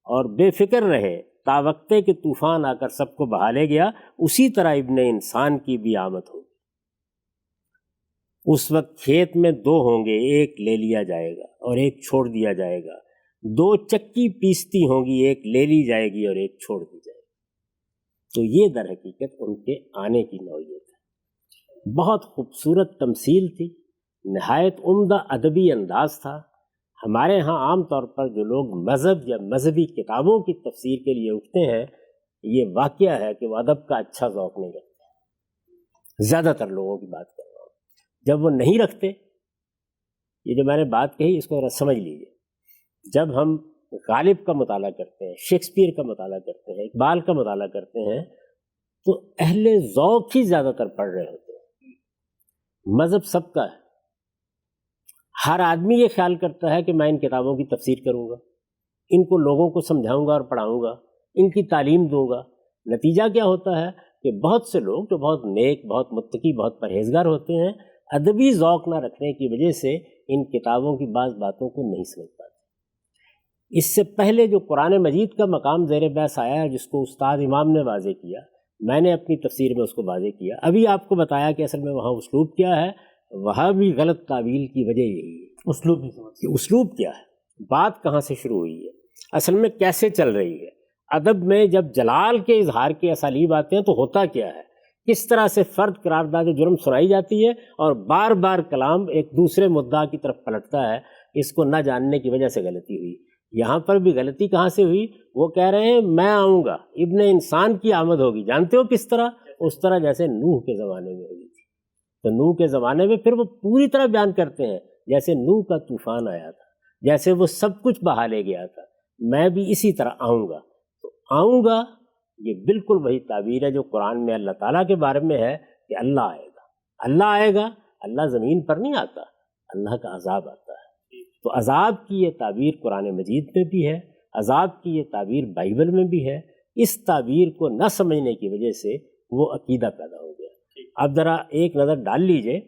اور بے فکر رہے تا وقتے کہ طوفان آ کر سب کو بہا لے گیا، اسی طرح ابن انسان کی بھی آمد ہوگی. اس وقت کھیت میں دو ہوں گے، ایک لے لیا جائے گا اور ایک چھوڑ دیا جائے گا. دو چکی پیستی ہوں گی، ایک لے لی جائے گی اور ایک چھوڑ دی جائے گی. تو یہ در حقیقت ان کے آنے کی نوعیت ہے. بہت خوبصورت تمثیل تھی، نہایت عمدہ ادبی انداز تھا. ہمارے ہاں عام طور پر جو لوگ مذہب یا مذہبی کتابوں کی تفسیر کے لیے اٹھتے ہیں، یہ واقعہ ہے کہ وہ ادب کا اچھا ذوق نہیں رکھتے. زیادہ تر لوگوں کی بات کر رہا ہوں. جب وہ نہیں رکھتے، یہ جو میں نے بات کہی اس کو ذرا سمجھ لیجیے. جب ہم غالب کا مطالعہ کرتے ہیں، شیکسپیئر کا مطالعہ کرتے ہیں، اقبال کا مطالعہ کرتے ہیں، تو اہل ذوق ہی زیادہ تر پڑھ رہے ہوتے ہیں. مذہب سب کا ہے. ہر آدمی یہ خیال کرتا ہے کہ میں ان کتابوں کی تفسیر کروں گا، ان کو لوگوں کو سمجھاؤں گا اور پڑھاؤں گا، ان کی تعلیم دوں گا. نتیجہ کیا ہوتا ہے کہ بہت سے لوگ جو بہت نیک، بہت متقی، بہت پرہیزگار ہوتے ہیں، ادبی ذوق نہ رکھنے کی وجہ سے ان کتابوں کی بعض باتوں کو نہیں سمجھ پاتے. اس سے پہلے جو قرآن مجید کا مقام زیر بحث آیا ہے، جس کو استاد امام نے واضح کیا، میں نے اپنی تفسیر میں اس کو واضح کیا. ابھی آپ کو بتایا کہ اصل میں وہاں اسلوب کیا ہے. وہاں بھی غلط تعویل کی وجہ یہی ہے. اسلوب نہیں سمجھ. اسلوب کیا ہے، بات کہاں سے شروع ہوئی ہے، اصل میں کیسے چل رہی ہے. ادب میں جب جلال کے اظہار کے اسالیب آتے ہیں تو ہوتا کیا ہے، کس طرح سے فرد قرارداد جرم سنائی جاتی ہے اور بار بار کلام ایک دوسرے مدعا کی طرف پلٹتا ہے. اس کو نہ جاننے کی وجہ سے غلطی ہوئی. یہاں پر بھی غلطی کہاں سے ہوئی؟ وہ کہہ رہے ہیں میں آؤں گا، ابن انسان کی آمد ہوگی. جانتے ہو کس طرح؟ اس طرح جیسے نوح کے زمانے میں ہوئی تھی. تو نوح کے زمانے میں پھر وہ پوری طرح بیان کرتے ہیں جیسے نوح کا طوفان آیا تھا، جیسے وہ سب کچھ بہا لے گیا تھا، میں بھی اسی طرح آؤں گا. تو آؤں گا یہ بالکل وہی تعبیر ہے جو قرآن میں اللہ تعالیٰ کے بارے میں ہے کہ اللہ آئے گا. اللہ آئے گا، اللہ زمین پر نہیں آتا، اللہ کا عذاب آتا ہے. تو عذاب کی یہ تعبیر قرآن مجید میں بھی ہے، عذاب کی یہ تعبیر بائبل میں بھی ہے. اس تعبیر کو نہ سمجھنے کی وجہ سے وہ عقیدہ پیدا ہو گیا. اب ذرا ایک نظر ڈال لیجئے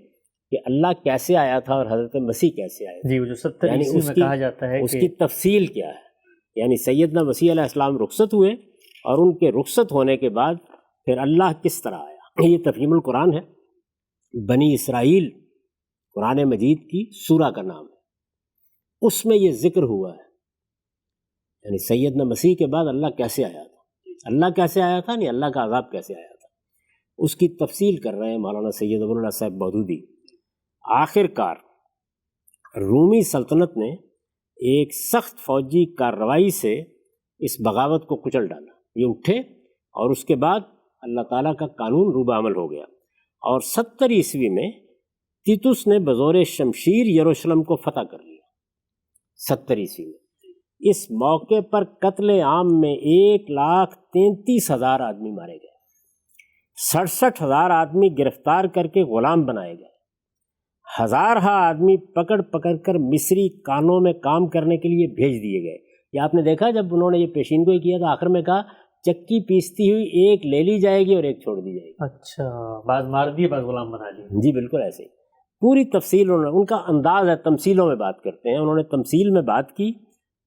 کہ اللہ کیسے آیا تھا اور حضرت مسیح کیسے آئے. جی، وہ جو 70 عیسوی میں کہا جاتا ہے اس کی تفصیل کیا ہے. یعنی سیدنا مسیح علیہ السلام رخصت ہوئے اور ان کے رخصت ہونے کے بعد پھر اللہ کس طرح آیا. یہ تفہیم القرآن ہے. بنی اسرائیل قرآن مجید کی سورہ کا نام ہے. اس میں یہ ذکر ہوا ہے، یعنی سیدنا مسیح کے بعد اللہ کیسے آیا تھا. اللہ کیسے آیا تھا، نہیں اللہ کا عذاب کیسے آیا تھا، اس کی تفصیل کر رہے ہیں مولانا سید ابو اللہ صاحب مودودی۔ آخر کار رومی سلطنت نے ایک سخت فوجی کارروائی سے اس بغاوت کو کچل ڈالا، یہ اٹھے اور اس کے بعد اللہ تعالیٰ کا قانون روبہ عمل ہو گیا، اور 70 عیسوی میں تیتوس نے بزور شمشیر یروشلم کو فتح کر لیا 70 عیسوی میں۔ اس موقع پر قتل عام میں 1,33,000 آدمی مارے گئے، 67,000 آدمی گرفتار کر کے غلام بنائے گئے، ہزارہا آدمی پکڑ پکڑ کر مصری کانوں میں کام کرنے کے لیے بھیج دیے گئے۔ یہ آپ نے دیکھا جب انہوں نے یہ پیشین گوئی کیا تو آخر میں کہا چکی پیستی ہوئی ایک لے لی جائے گی اور ایک چھوڑ دی جائے گی۔ اچھا، بعض مار دیے بعض غلام بنا لیے۔ جی بالکل ایسے ہی پوری تفصیل ان کا انداز ہے، تمثیلوں میں بات کرتے ہیں، انہوں نے تمثیل میں بات کی،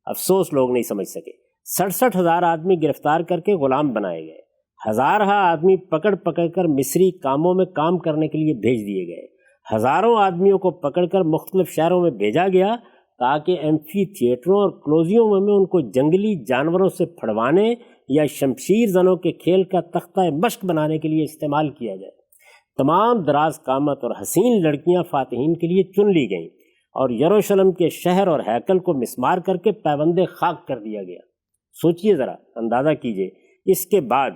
افسوس لوگ نہیں سمجھ سکے۔ 67,000 آدمی گرفتار کر کے غلام بنائے گئے، ہزارہا آدمی پکڑ پکڑ کر مصری کاموں میں کام کرنے کے لیے بھیج دیے گئے، ہزاروں آدمیوں کو پکڑ کر مختلف شہروں میں بھیجا گیا تاکہ ایمفی تھیٹروں اور کلوزیوموں میں ان کو جنگلی جانوروں سے پھڑوانے یا شمشیر زنوں کے کھیل کا تختہ مشق بنانے کے لیے استعمال کیا جائے۔ تمام دراز قامت اور حسین لڑکیاں فاتحین کے لیے چن لی گئیں اور یروشلم کے شہر اور ہیکل کو مسمار کر کے پیوند خاک کر دیا گیا۔ سوچئے ذرا، اندازہ کیجئے، اس کے بعد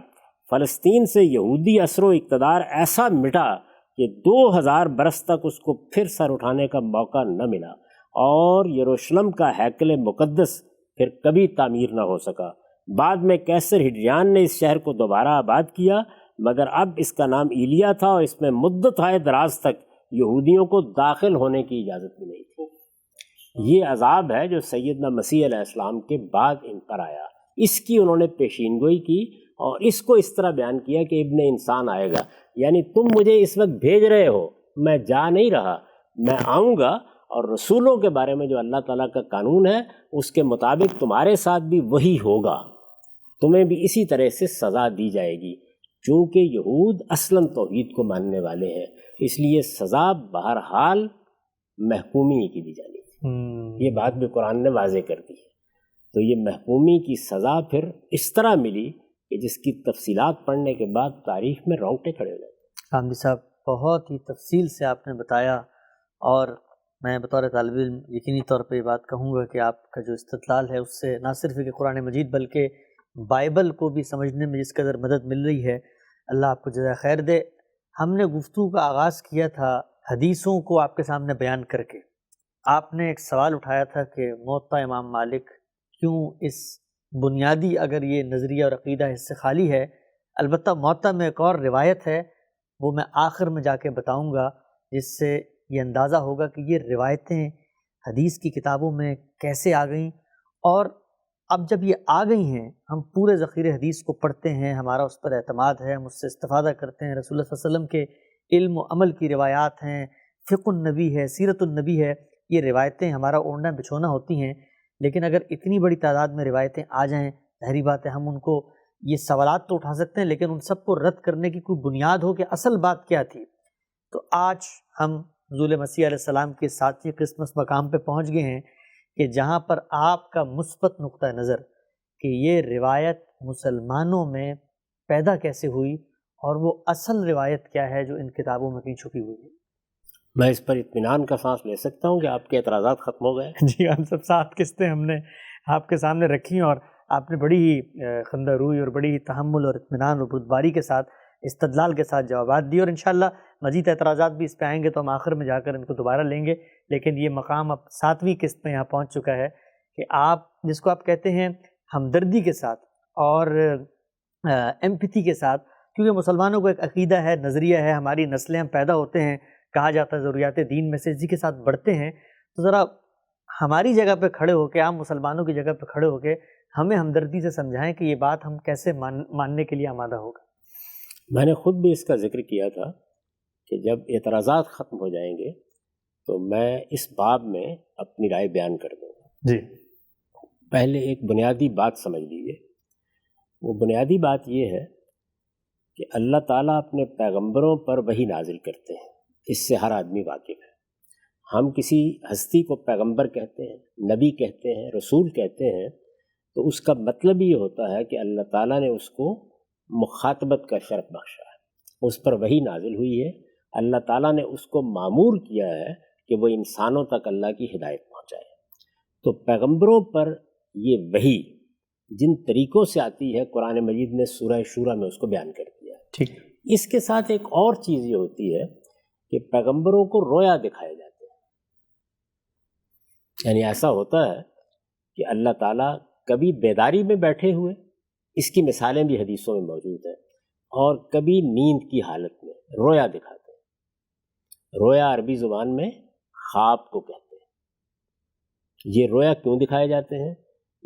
فلسطین سے یہودی اثر و اقتدار ایسا مٹا کہ 2000 برس تک اس کو پھر سر اٹھانے کا موقع نہ ملا، اور یروشلم کا ہیکل مقدس پھر کبھی تعمیر نہ ہو سکا۔ بعد میں کیسر ہڈریان نے اس شہر کو دوبارہ آباد کیا، مگر اب اس کا نام ایلیا تھا اور اس میں مدت دراز تک یہودیوں کو داخل ہونے کی اجازت بھی نہیں تھی۔ یہ عذاب ہے جو سیدنا مسیح علیہ السلام کے بعد ان پر آیا، اس کی انہوں نے پیشین گوئی کی اور اس کو اس طرح بیان کیا کہ ابن انسان آئے گا، یعنی تم مجھے اس وقت بھیج رہے ہو، میں جا نہیں رہا، میں آؤں گا، اور رسولوں کے بارے میں جو اللہ تعالیٰ کا قانون ہے اس کے مطابق تمہارے ساتھ بھی وہی ہوگا، تمہیں بھی اسی طرح سے سزا دی جائے گی، چونکہ یہود اصلاً توحید کو ماننے والے ہیں، اس لیے سزا بہرحال محکومی ہی کی دی جانی تھی۔ یہ بات بھی قرآن نے واضح کر دی ہے۔ تو یہ محکومی کی سزا پھر اس طرح ملی کہ جس کی تفصیلات پڑھنے کے بعد تاریخ میں رونگٹے کھڑے ہو جاتے۔ حامدی صاحب بہت ہی تفصیل سے آپ نے بتایا، اور میں بطور طالب علم یقینی طور پہ یہ بات کہوں گا کہ آپ کا جو استدلال ہے اس سے نہ صرف کہ قرآن مجید بلکہ بائبل کو بھی سمجھنے میں جس قدر مدد مل رہی ہے، اللہ آپ کو جزائے خیر دے۔ ہم نے گفتگو کا آغاز کیا تھا حدیثوں کو آپ کے سامنے بیان کر کے۔ آپ نے ایک سوال اٹھایا تھا کہ موطا امام مالک کیوں اس بنیادی اگر یہ نظریہ اور عقیدہ اس سے خالی ہے۔ البتہ موطا میں ایک اور روایت ہے، وہ میں آخر میں جا کے بتاؤں گا، جس سے یہ اندازہ ہوگا کہ یہ روایتیں حدیث کی کتابوں میں کیسے آ گئیں، اور اب جب یہ آ گئی ہیں ہم پورے ذخیرے حدیث کو پڑھتے ہیں، ہمارا اس پر اعتماد ہے، ہم اس سے استفادہ کرتے ہیں، رسول اللہ صلی اللہ علیہ وسلم کے علم و عمل کی روایات ہیں، فقہ النبی ہے، سیرت النبی ہے، یہ روایتیں ہمارا اوڑھنا بچھونا ہوتی ہیں۔ لیکن اگر اتنی بڑی تعداد میں روایتیں آ جائیں، ظاہری بات ہے ہم ان کو یہ سوالات تو اٹھا سکتے ہیں، لیکن ان سب کو رد کرنے کی کوئی بنیاد ہو کہ اصل بات کیا تھی۔ تو آج ہم نزول مسیح علیہ السلام کے 7ویں کرسمس مقام پہ پہنچ گئے ہیں کہ جہاں پر آپ کا مثبت نقطہ نظر کہ یہ روایت مسلمانوں میں پیدا کیسے ہوئی اور وہ اصل روایت کیا ہے جو ان کتابوں میں کہیں چھپی ہوئی ہے۔ میں اس پر اطمینان کا سانس لے سکتا ہوں کہ آپ کے اعتراضات ختم ہو گئے۔ جی، ہم سب 7 قسطیں ہم نے آپ کے سامنے رکھی، اور آپ نے بڑی ہی خندہ روئی اور بڑی ہی تحمل اور اطمینان اور بردباری کے ساتھ استدلال کے ساتھ جوابات دی، اور انشاءاللہ مزید اعتراضات بھی اس پہ آئیں گے تو ہم آخر میں جا کر ان کو دوبارہ لیں گے۔ لیکن یہ مقام اب 7ویں قسط میں یہاں پہنچ چکا ہے کہ آپ جس کو آپ کہتے ہیں ہمدردی کے ساتھ اور ایمپتھی کے ساتھ، کیونکہ مسلمانوں کو ایک عقیدہ ہے، نظریہ ہے، ہماری نسلیں ہم پیدا ہوتے ہیں، کہا جاتا ہے ضروریات دین میں سے اسی کے ساتھ بڑھتے ہیں، تو ذرا ہماری جگہ پہ کھڑے ہو کے، عام مسلمانوں کی جگہ پہ کھڑے ہو کے ہمیں ہمدردی سے سمجھائیں کہ یہ بات ہم کیسے ماننے کے لیے آمادہ ہوگا۔ میں نے خود بھی اس کا ذکر کیا تھا کہ جب اعتراضات ختم ہو جائیں گے تو میں اس باب میں اپنی رائے بیان کر دوں گا۔ جی، پہلے ایک بنیادی بات سمجھ لیجیے، وہ بنیادی بات یہ ہے کہ اللہ تعالیٰ اپنے پیغمبروں پر وحی نازل کرتے ہیں، اس سے ہر آدمی واقف ہے۔ ہم کسی ہستی کو پیغمبر کہتے ہیں، نبی کہتے ہیں، رسول کہتے ہیں، تو اس کا مطلب یہ ہوتا ہے کہ اللہ تعالیٰ نے اس کو مخاطبت کا شرف بخشا ہے، اس پر وحی نازل ہوئی ہے، اللہ تعالیٰ نے اس کو مامور کیا ہے کہ وہ انسانوں تک اللہ کی ہدایت پہنچائے۔ تو پیغمبروں پر یہ وحی جن طریقوں سے آتی ہے قرآن مجید نے سورہ شورى میں اس کو بیان کر دیا ہے۔ ٹھیک، اس کے ساتھ ایک اور چیز یہ ہوتی ہے کہ پیغمبروں کو رویا دکھائے جاتے ہیں، یعنی ایسا ہوتا ہے کہ اللہ تعالیٰ کبھی بیداری میں بیٹھے ہوئے، اس کی مثالیں بھی حدیثوں میں موجود ہیں، اور کبھی نیند کی حالت میں رویا دکھاتے ہیں۔ رویا عربی زبان میں خواب کو کہتے ہیں۔ یہ رویا کیوں دکھائے جاتے ہیں؟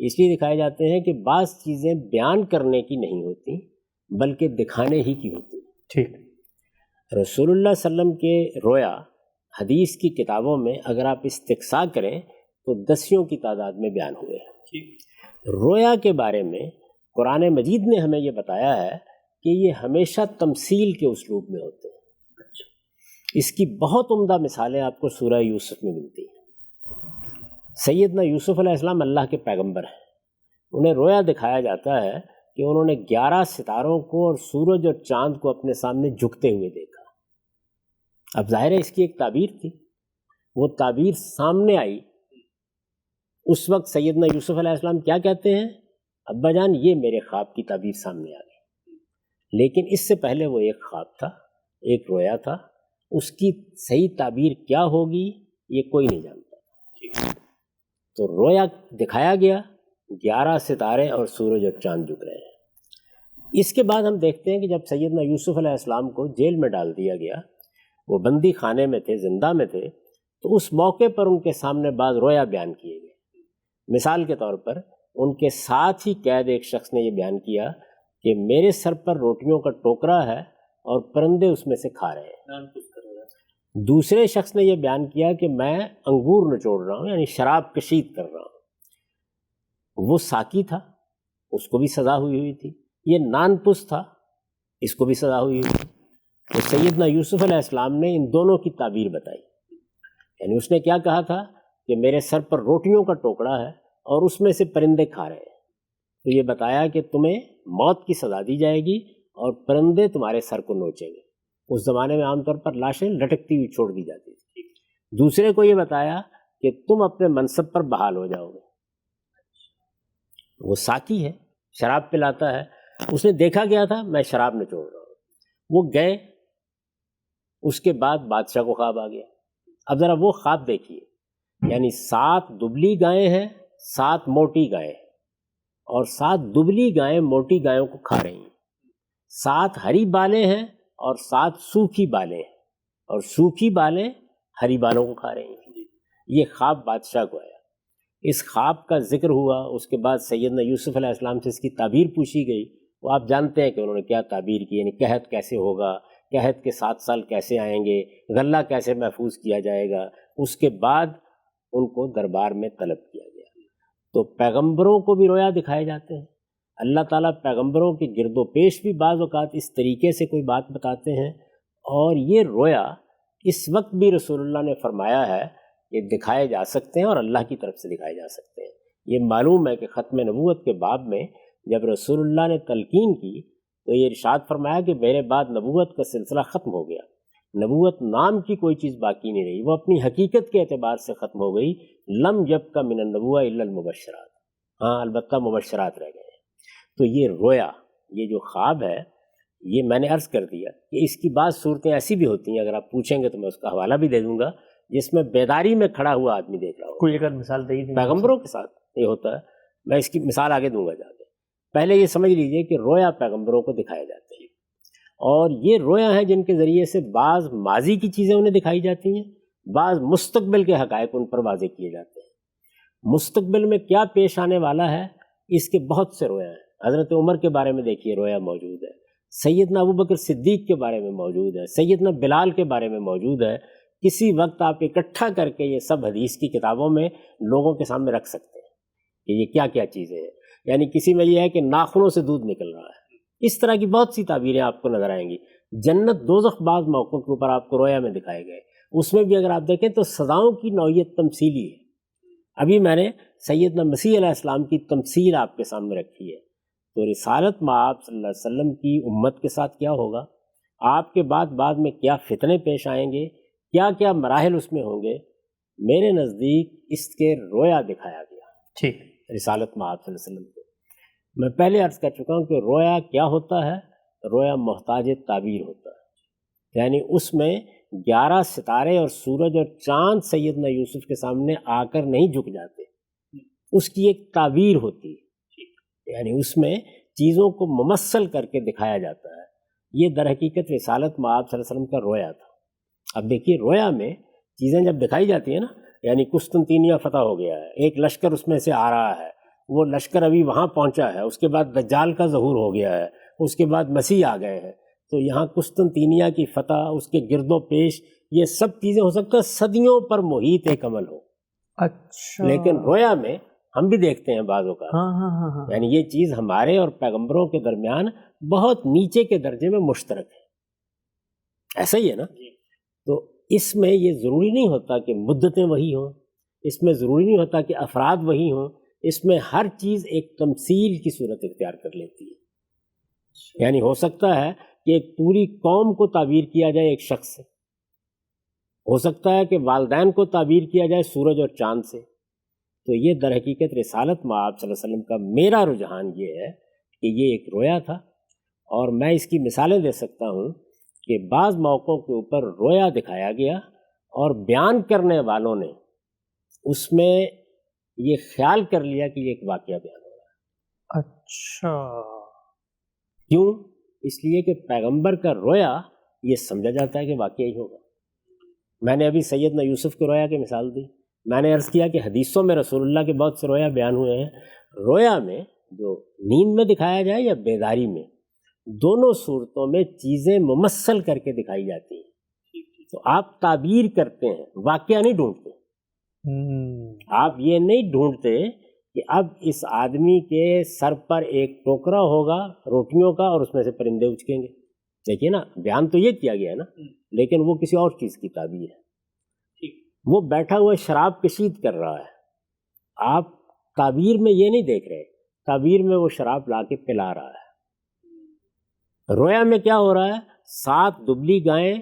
اس لیے دکھائے جاتے ہیں کہ بعض چیزیں بیان کرنے کی نہیں ہوتی بلکہ دکھانے ہی کی ہوتی ہیں۔ ٹھیک، رسول اللہ صلی اللہ علیہ وسلم کے رویا حدیث کی کتابوں میں اگر آپ استقصاء کریں تو دسیوں کی تعداد میں بیان ہوئے ہیں۔ رویا کے بارے میں قرآن مجید نے ہمیں یہ بتایا ہے کہ یہ ہمیشہ تمثیل کے اسلوب میں ہوتے ہیں۔ اس کی بہت عمدہ مثالیں آپ کو سورہ یوسف میں ملتی ہیں۔ سیدنا یوسف علیہ السلام اللہ کے پیغمبر ہیں، انہیں رویا دکھایا جاتا ہے کہ انہوں نے 11 ستاروں کو اور سورج اور چاند کو اپنے سامنے جھکتے ہوئے دیکھا۔ اب ظاہر ہے اس کی ایک تعبیر تھی، وہ تعبیر سامنے آئی۔ اس وقت سیدنا یوسف علیہ السلام کیا کہتے ہیں؟ ابا جان یہ میرے خواب کی تعبیر سامنے آ گئی، لیکن اس سے پہلے وہ ایک خواب تھا، ایک رویا تھا، اس کی صحیح تعبیر کیا ہوگی یہ کوئی نہیں جانتا۔ تو رویا دکھایا گیا، 11 ستارے اور سورج اور چاند جھک رہے ہیں۔ اس کے بعد ہم دیکھتے ہیں کہ جب سیدنا یوسف علیہ السلام کو جیل میں ڈال دیا گیا، وہ بندی خانے میں تھے، زندہ میں تھے، تو اس موقع پر ان کے سامنے بعض رویا بیان کیے گئے۔ مثال کے طور پر ان کے ساتھ ہی قید ایک شخص نے یہ بیان کیا کہ میرے سر پر روٹیوں کا ٹوکرا ہے اور پرندے اس میں سے کھا رہے ہیں۔ دوسرے شخص نے یہ بیان کیا کہ میں انگور نچوڑ رہا ہوں، یعنی شراب کشید کر رہا ہوں۔ وہ ساقی تھا، اس کو بھی سزا ہوئی تھی۔ یہ نان پس تھا، اس کو بھی سزا ہوئی تھی۔ تو سیدنا یوسف علیہ السلام نے ان دونوں کی تعبیر بتائی، یعنی اس نے کیا کہا تھا کہ میرے سر پر روٹیوں کا ٹوکرا ہے اور اس میں سے پرندے کھا رہے ہیں، تو یہ بتایا کہ تمہیں موت کی سزا دی جائے گی اور پرندے تمہارے سر کو نوچیں گے۔ اس زمانے میں عام طور پر لاشیں لٹکتی ہوئی چھوڑ دی جاتی تھی۔ دوسرے کو یہ بتایا کہ تم اپنے منصب پر بحال ہو جاؤ گے۔ وہ ساقی ہے، شراب پلاتا ہے، اس نے دیکھا گیا تھا میں شراب نچوڑ رہا ہوں، وہ گئے، اس کے بعد بادشاہ کو خواب آ گیا۔ اب ذرا وہ خواب دیکھیے، یعنی 7 دبلی گائیں ہیں، 7 موٹی گائیں ہیں، اور 7 دبلی گائیں موٹی گایوں کو کھا رہی ہیں، 7 ہری بالیں ہیں اور 7 سوکھی بالیں ہیں، اور سوکھی بالیں ہری بالوں کو کھا رہی ہیں۔ یہ خواب بادشاہ کو آیا، اس خواب کا ذکر ہوا، اس کے بعد سیدنا یوسف علیہ السلام سے اس کی تعبیر پوچھی گئی۔ وہ آپ جانتے ہیں کہ انہوں نے کیا تعبیر کی، یعنی قحط کیسے ہوگا، قحط کے 7 سال کیسے آئیں گے، غلہ کیسے محفوظ کیا جائے گا۔ اس کے بعد ان کو دربار میں طلب کیا گیا۔ تو پیغمبروں کو بھی رویا دکھائے جاتے ہیں۔ اللہ تعالیٰ پیغمبروں کے گرد و پیش بھی بعض اوقات اس طریقے سے کوئی بات بتاتے ہیں، اور یہ رویا اس وقت بھی رسول اللہ نے فرمایا ہے یہ دکھائے جا سکتے ہیں اور اللہ کی طرف سے دکھائے جا سکتے ہیں۔ یہ معلوم ہے کہ ختم نبوت کے باب میں جب رسول اللہ نے تلقین کی تو یہ ارشاد فرمایا کہ میرے بعد نبوت کا سلسلہ ختم ہو گیا، نبوت نام کی کوئی چیز باقی نہیں رہی، وہ اپنی حقیقت کے اعتبار سے ختم ہو گئی۔ لم یبق من النبوہ الا المبشرات، ہاں البتہ مبشرات رہ گئے ہیں۔ تو یہ رویا، یہ جو خواب ہے، یہ میں نے عرض کر دیا کہ اس کی بعض صورتیں ایسی بھی ہوتی ہیں، اگر آپ پوچھیں گے تو میں اس کا حوالہ بھی دے دوں گا، جس میں بیداری میں کھڑا ہوا آدمی دیکھ رہا ہو۔ کوئی اگر مثال دے دیں پیغمبروں کے ساتھ یہ ہوتا ہے، میں اس کی مثال آگے دوں گا جا کے۔ پہلے یہ سمجھ لیجئے کہ رویا پیغمبروں کو دکھائے جاتے ہیں، اور یہ رویا ہیں جن کے ذریعے سے بعض ماضی کی چیزیں انہیں دکھائی جاتی ہیں، بعض مستقبل کے حقائق ان پر واضح کیے جاتے ہیں۔ مستقبل میں کیا پیش آنے والا ہے اس کے بہت سے رویا ہیں۔ حضرت عمر کے بارے میں دیکھیے رویا موجود ہے، سیدنا ابوبکر صدیق کے بارے میں موجود ہے، سیدنا بلال کے بارے میں موجود ہے۔ کسی وقت آپ اکٹھا کر کے یہ سب حدیث کی کتابوں میں لوگوں کے سامنے رکھ سکتے ہیں کہ یہ کیا کیا چیزیں ہیں۔ یعنی کسی میں یہ ہے کہ ناخنوں سے دودھ نکل رہا ہے، اس طرح کی بہت سی تعبیریں آپ کو نظر آئیں گی۔ جنت دوزخ بعض موقعوں کے اوپر آپ کو رویا میں دکھائے گئے، اس میں بھی اگر آپ دیکھیں تو سزاؤں کی نوعیت تمثیلی ہے، ابھی میں نے سیدنا مسیح علیہ السلام کی تمثیل آپ کے سامنے رکھی ہے، تو رسالت مآب صلی اللہ علیہ وسلم کی امت کے ساتھ کیا ہوگا، آپ کے بعد میں کیا فتنے پیش آئیں گے، کیا کیا مراحل اس میں ہوں گے، میرے نزدیک اس کے رویا دکھایا گیا ٹھیک، رسالت مآب صلی اللہ علیہ وسلم کو۔ میں پہلے عرض کر چکا ہوں کہ رویا کیا ہوتا ہے، رویا محتاج تعبیر ہوتا ہے، یعنی اس میں 11 ستارے اور سورج اور چاند سیدنا یوسف کے سامنے آ کر نہیں جھک جاتے، اس کی ایک تعبیر ہوتی ہے، یعنی اس میں چیزوں کو ممثل کر کے دکھایا جاتا ہے۔ یہ در حقیقت رسالت مآب صلی اللہ علیہ وسلم کا رویا تھا۔ اب دیکھیے رویا میں چیزیں جب دکھائی جاتی ہیں نا، یعنی قسطنطینیہ فتح ہو گیا ہے، ایک لشکر اس میں سے آ رہا ہے، وہ لشکر ابھی وہاں پہنچا ہے، اس کے بعد دجال کا ظہور ہو گیا ہے، اس کے بعد مسیح آ گئے ہیں، تو یہاں قسطنطینیہ کی فتح، اس کے گرد و پیش، یہ سب چیزیں ہو سکتا ہے صدیوں پر محیط ایک عمل ہو۔ اچھا، لیکن رویا میں ہم بھی دیکھتے ہیں بعض اوقات، ہاں، یعنی یہ چیز ہمارے اور پیغمبروں کے درمیان بہت نیچے کے درجے میں مشترک ہے، ایسا ہی ہے نا؟ تو اس میں یہ ضروری نہیں ہوتا کہ مدتیں وہی ہوں، اس میں ضروری نہیں ہوتا کہ افراد وہی ہوں، اس میں ہر چیز ایک تمثیل کی صورت اختیار کر لیتی ہے۔ یعنی ہو سکتا ہے کہ ایک پوری قوم کو تعبیر کیا جائے ایک شخص سے، ہو سکتا ہے کہ والدین کو تعبیر کیا جائے سورج اور چاند سے۔ تو یہ در حقیقت رسالت مآب صلی اللہ علیہ وسلم کا میرا رجحان یہ ہے کہ یہ ایک رویا تھا، اور میں اس کی مثالیں دے سکتا ہوں کہ بعض موقعوں کے اوپر رویا دکھایا گیا اور بیان کرنے والوں نے اس میں یہ خیال کر لیا کہ یہ ایک واقعہ بیان ہو رہا ہے۔ اچھا، کیوں؟ اس لیے کہ پیغمبر کا رویا یہ سمجھا جاتا ہے کہ واقعہ ہی ہوگا۔ میں نے ابھی سیدنا یوسف کے رویا کی مثال دی، میں نے عرض کیا کہ حدیثوں میں رسول اللہ کے بہت سے رویا بیان ہوئے ہیں۔ رویا میں جو نیند میں دکھایا جائے یا بیداری میں، دونوں صورتوں میں چیزیں ممثل کر کے دکھائی جاتی ہیں۔ تو آپ تعبیر کرتے ہیں، واقعہ نہیں ڈھونڈتے۔ آپ یہ نہیں ڈھونڈتے کہ اب اس آدمی کے سر پر ایک ٹوکرا ہوگا روٹیوں کا اور اس میں سے پرندے اچکیں گے۔ دیکھیے نا، بیان تو یہ کیا گیا ہے نا، لیکن وہ کسی اور چیز کی تعبیر ہے۔ وہ بیٹھا ہوا شراب کشید کر رہا ہے، آپ تعبیر میں یہ نہیں دیکھ رہے، تعبیر میں وہ شراب لا کے پلا رہا ہے۔ رویا میں کیا ہو رہا ہے؟ 7 دبلی گائیں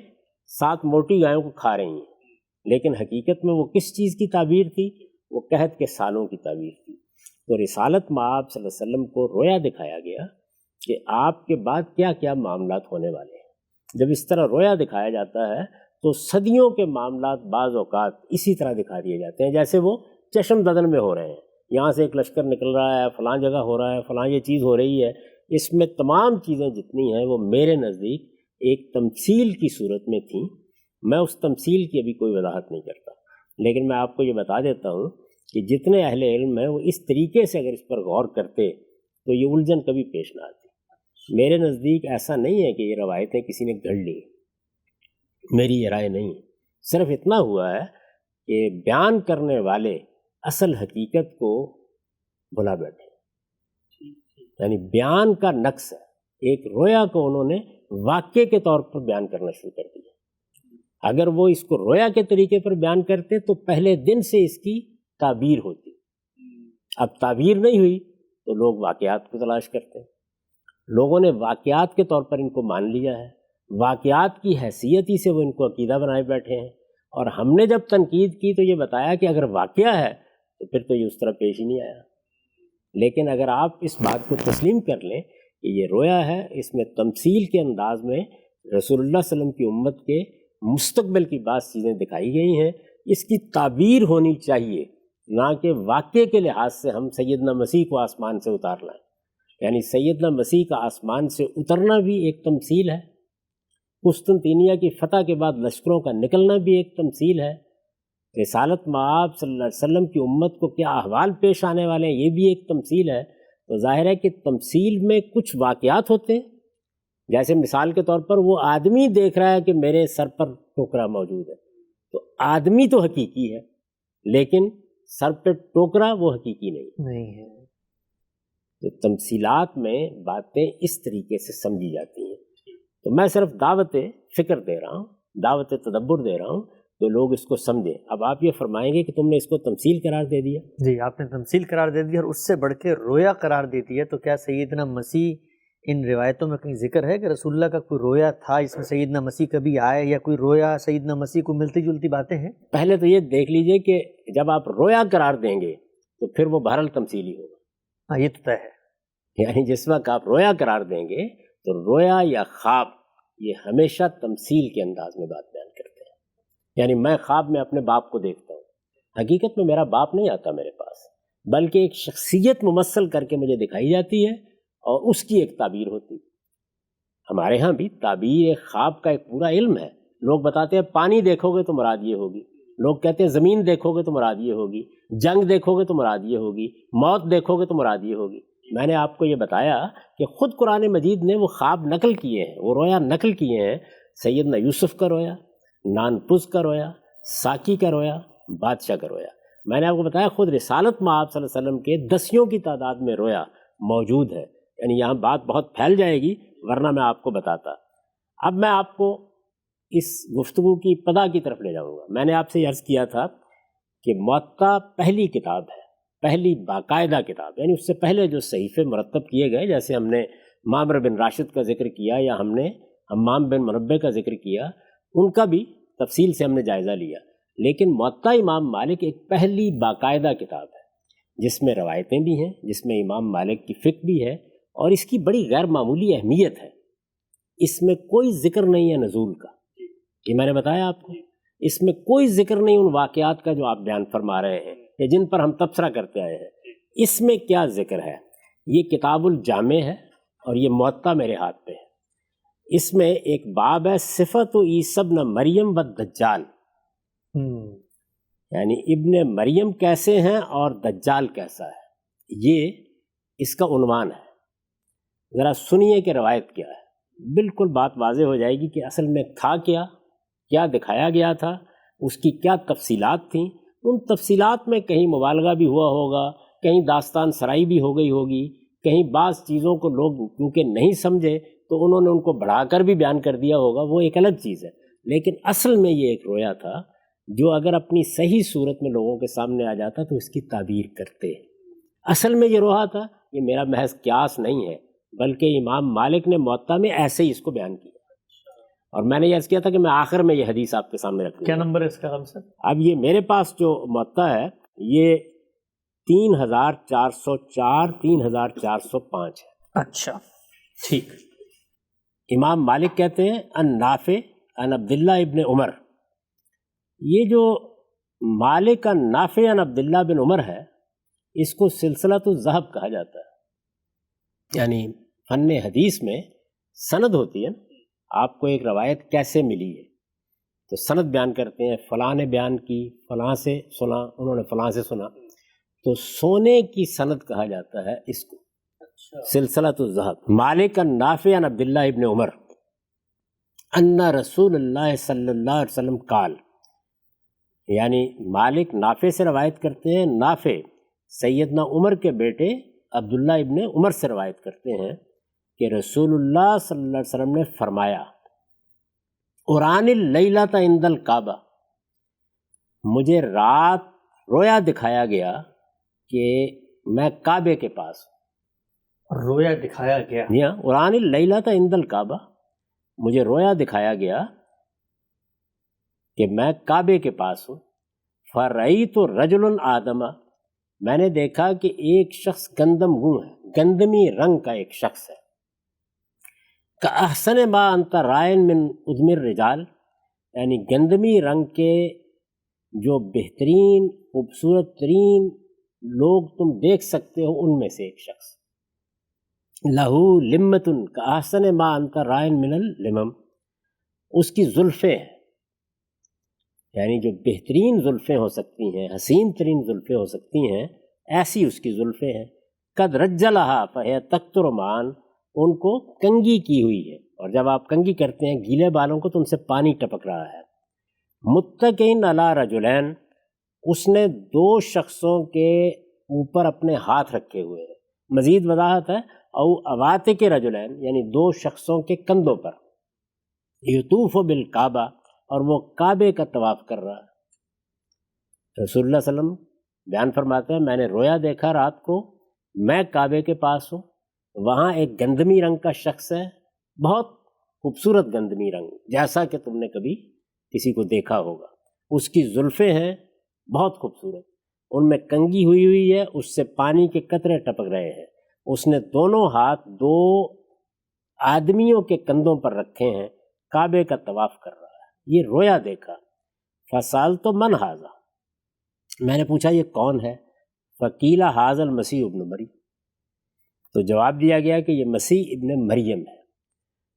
7 موٹی گایوں کو کھا رہی ہیں، لیکن حقیقت میں وہ کس چیز کی تعبیر تھی؟ وہ قحط کے سالوں کی تعبیر تھی۔ تو رسالت مآب صلی اللہ علیہ وسلم کو رویا دکھایا گیا کہ آپ کے بعد کیا کیا معاملات ہونے والے ہیں۔ جب اس طرح رویا دکھایا جاتا ہے تو صدیوں کے معاملات بعض اوقات اسی طرح دکھا دیے جاتے ہیں، جیسے وہ چشم ددن میں ہو رہے ہیں، یہاں سے ایک لشکر نکل رہا ہے، فلاں جگہ ہو رہا ہے، فلاں یہ چیز ہو رہی ہے۔ اس میں تمام چیزیں جتنی ہیں وہ میرے نزدیک ایک تمثیل کی صورت میں تھیں۔ میں اس تمثیل کی ابھی کوئی وضاحت نہیں کرتا، لیکن میں آپ کو یہ بتا دیتا ہوں کہ جتنے اہل علم ہیں وہ اس طریقے سے اگر اس پر غور کرتے تو یہ الجھن کبھی پیش نہ آتی۔ میرے نزدیک ایسا نہیں ہے کہ یہ روایتیں کسی نے گھڑ لی، میری یہ رائے نہیں، صرف اتنا ہوا ہے کہ بیان کرنے والے اصل حقیقت کو بھلا بیٹھے، یعنی بیان کا نقص ہے۔ ایک رویا کو انہوں نے واقعے کے طور پر بیان کرنا شروع کر دیا۔ اگر وہ اس کو رویا کے طریقے پر بیان کرتے تو پہلے دن سے اس کی تعبیر ہوتی۔ اب تعبیر نہیں ہوئی تو لوگ واقعات کو تلاش کرتے ہیں۔ لوگوں نے واقعات کے طور پر ان کو مان لیا ہے، واقعات کی حیثیت ہی سے وہ ان کو عقیدہ بنائے بیٹھے ہیں، اور ہم نے جب تنقید کی تو یہ بتایا کہ اگر واقعہ ہے تو پھر تو یہ اس طرح پیش ہی نہیں آیا۔ لیکن اگر آپ اس بات کو تسلیم کر لیں کہ یہ رویا ہے، اس میں تمثیل کے انداز میں رسول اللہ صلی اللہ علیہ وسلم کی امت کے مستقبل کی بعض چیزیں دکھائی گئی ہیں، اس کی تعبیر ہونی چاہیے، نہ کہ واقعے کے لحاظ سے ہم سیدنا مسیح کو آسمان سے اتار لائیں۔ یعنی سیدنا مسیح کا آسمان سے اترنا بھی ایک تمثیل ہے، قسطنطینیہ کی فتح کے بعد لشکروں کا نکلنا بھی ایک تمثیل ہے، رسالت مآب صلی اللہ علیہ وسلم کی امت کو کیا احوال پیش آنے والے ہیں یہ بھی ایک تمثیل ہے۔ تو ظاہر ہے کہ تمثیل میں کچھ واقعات ہوتے ہیں، جیسے مثال کے طور پر وہ آدمی دیکھ رہا ہے کہ میرے سر پر ٹوکرا موجود ہے، تو آدمی تو حقیقی ہے، لیکن سر پہ ٹوکرا وہ حقیقی نہیں ہے۔ تو تمثیلات میں باتیں اس طریقے سے سمجھی جاتی ہیں۔ تو میں صرف دعوت فکر دے رہا ہوں، دعوت تدبر دے رہا ہوں تو لوگ اس کو سمجھیں۔ اب آپ یہ فرمائیں گے کہ تم نے اس کو تمثیل قرار دے دیا۔ جی، آپ نے تمثیل قرار دے دیا اور اس سے بڑھ کے رویا قرار دے دیا، تو کیا سیدنا مسیح ان روایتوں میں کہیں ذکر ہے کہ رسول اللہ کا کوئی رویا تھا اس میں سیدنا مسیح کبھی آئے، یا کوئی رویا سیدنا مسیح کو ملتی جلتی باتیں ہیں؟ پہلے تو یہ دیکھ لیجئے کہ جب آپ رویا قرار دیں گے تو پھر وہ بہرحال تمثیلی ہوگا۔ ہاں، یہ تو طے ہے۔ یعنی جس وقت آپ رویا قرار دیں گے تو رویا یا خواب یہ ہمیشہ تمثیل کے انداز میں بات بیان کرتے ہیں۔ یعنی میں خواب میں اپنے باپ کو دیکھتا ہوں، حقیقت میں میرا باپ نہیں آتا میرے پاس، بلکہ ایک شخصیت ممثل کر کے مجھے دکھائی جاتی ہے اور اس کی ایک تعبیر ہوتی ہے۔ ہمارے ہاں بھی تعبیر خواب کا ایک پورا علم ہے۔ لوگ بتاتے ہیں پانی دیکھو گے تو مراد یہ ہوگی، لوگ کہتے ہیں زمین دیکھو گے تو مراد یہ ہوگی، جنگ دیکھو گے تو مراد یہ ہوگی، موت دیکھو گے تو مراد یہ ہوگی۔ میں نے آپ کو یہ بتایا کہ خود قرآن مجید نے وہ خواب نقل کیے ہیں، وہ رویا نقل کیے ہیں۔ سیدنا یوسف کا رویا، نانپس کا رویا، ساکی کا رویا، بادشاہ کا رویا۔ میں نے آپ کو بتایا خود رسالت میں آپ صلی اللہ علیہ وسلم کے دسیوں کی تعداد میں رویا موجود ہے۔ یعنی یہاں بات بہت پھیل جائے گی ورنہ میں آپ کو بتاتا۔ اب میں آپ کو اس گفتگو کی ابتدا کی طرف لے جاؤں گا۔ میں نے آپ سے عرض کیا تھا کہ موطا پہلی کتاب ہے، پہلی باقاعدہ کتاب، یعنی اس سے پہلے جو صحیفے مرتب کیے گئے، جیسے ہم نے معمر بن راشد کا ذکر کیا یا ہم نے حمام بن منبع کا ذکر کیا، ان کا بھی تفصیل سے ہم نے جائزہ لیا، لیکن موطا امام مالک ایک پہلی باقاعدہ کتاب ہے جس میں روایتیں بھی ہیں، جس میں امام مالک کی فقہ بھی ہے، اور اس کی بڑی غیر معمولی اہمیت ہے۔ اس میں کوئی ذکر نہیں ہے نزول کا، یہ میں نے بتایا آپ کو۔ اس میں کوئی ذکر نہیں ان واقعات کا جو آپ بیان فرما رہے ہیں یا جن پر ہم تبصرہ کرتے آئے ہیں۔ اس میں کیا ذکر ہے؟ یہ کتاب الجامع ہے اور یہ موطا میرے ہاتھ پہ ہے۔ اس میں ایک باب ہے صفت عیسی ابن مریم و دجال، یعنی ابن مریم کیسے ہیں اور دجال کیسا ہے، یہ اس کا عنوان ہے۔ ذرا سنیے کہ روایت کیا ہے، بالکل بات واضح ہو جائے گی کہ اصل میں تھا کیا، کیا دکھایا گیا تھا، اس کی کیا تفصیلات تھیں۔ ان تفصیلات میں کہیں مبالغہ بھی ہوا ہوگا، کہیں داستان سرائی بھی ہو گئی ہوگی، کہیں بعض چیزوں کو لوگ کیونکہ نہیں سمجھے تو انہوں نے ان کو بڑھا کر بھی بیان کر دیا ہوگا، وہ ایک الگ چیز ہے۔ لیکن اصل میں یہ ایک رویا تھا جو اگر اپنی صحیح صورت میں لوگوں کے سامنے آ جاتا تو اس کی تعبیر کرتے۔ اصل میں یہ رویا تھا، یہ میرا محض قیاس نہیں ہے، بلکہ امام مالک نے موطا میں ایسے ہی اس کو بیان کیا۔ اور میں نے یہ عرض کیا تھا کہ میں آخر میں یہ حدیث آپ کے سامنے رکھوں گا۔ کیا نمبر ہے اس کا غم سے؟ اب یہ میرے پاس جو موطا ہے یہ 3404 3405 ہے۔ اچھا، ٹھیک۔ امام مالک کہتے ہیں ان نافع ان عبداللہ ابن عمر۔ یہ جو مالک ان نافع ان عبداللہ بن عمر ہے، اس کو سلسلۃ الذہب کہا جاتا ہے۔ یعنی فن حدیث میں سند ہوتی ہے، آپ کو ایک روایت کیسے ملی ہے تو سند بیان کرتے ہیں، فلاں نے بیان کی، فلاں سے سنا، انہوں نے فلاں سے سنا، تو سونے کی سند کہا جاتا ہے اس کو، سلسلۃ الذہب۔ مالک ان نافع ان عبداللہ ابن عمر ان رسول اللہ صلی اللہ علیہ وسلم قال، یعنی مالک نافع سے روایت کرتے ہیں، نافع سیدنا عمر کے بیٹے عبداللہ ابن عمر سے روایت کرتے ہیں کہ رسول اللہ صلی اللہ علیہ وسلم نے فرمایا قرآن اللیلۃ عند الکعبہ، مجھے رات رویا دکھایا گیا کہ میں کعبے کے پاس ہوں۔ رویا دکھایا گیا، جی ہاں، قرآن اللیلۃ عند الکعبہ، مجھے رویا دکھایا گیا کہ میں کعبے کے پاس ہوں۔ فرأیت رجل آدم، میں نے دیکھا کہ ایک شخص گندم گوں ہے، گندمی رنگ کا ایک شخص ہے، کأحسن ما انت رائن من ادم الرجال، یعنی گندمی رنگ کے جو بہترین خوبصورت ترین لوگ تم دیکھ سکتے ہو ان میں سے ایک شخص، لہو لمتن کأحسن ما انت رائن من اللمم، اس کی زلفیں ہیں، یعنی جو بہترین زلفیں ہو سکتی ہیں، حسین ترین زلفیں ہو سکتی ہیں، ایسی اس کی زلفیں ہیں۔ قد رجلہا فہی تقطر مان، ان کو کنگھی کی ہوئی ہے، اور جب آپ کنگھی کرتے ہیں گیلے بالوں کو تو ان سے پانی ٹپک رہا ہے۔ متکئین علی رجلین، اس نے دو شخصوں کے اوپر اپنے ہاتھ رکھے ہوئے ہیں۔ مزید وضاحت ہے، او عواتق رجلین، یعنی دو شخصوں کے کندھوں پر۔ یطوف بالکعبہ، اور وہ کعبے کا طواف کر رہا ہے۔ رسول اللہ صلی اللہ علیہ وسلم بیان فرماتے ہیں میں نے رویا دیکھا رات کو، میں کعبے کے پاس ہوں، وہاں ایک گندمی رنگ کا شخص ہے، بہت خوبصورت گندمی رنگ جیسا کہ تم نے کبھی کسی کو دیکھا ہوگا، اس کی زلفیں ہیں بہت خوبصورت، ان میں کنگھی ہوئی ہوئی ہے، اس سے پانی کے قطرے ٹپک رہے ہیں، اس نے دونوں ہاتھ دو آدمیوں کے کندھوں پر رکھے ہیں، کعبے کا طواف کر رہا ہے، یہ رویا دیکھا۔ فسال تو من حاضہ، میں نے پوچھا یہ کون ہے؟ فقیل حاض المسیح ابن مریم، تو جواب دیا گیا کہ یہ مسیح ابن مریم ہے۔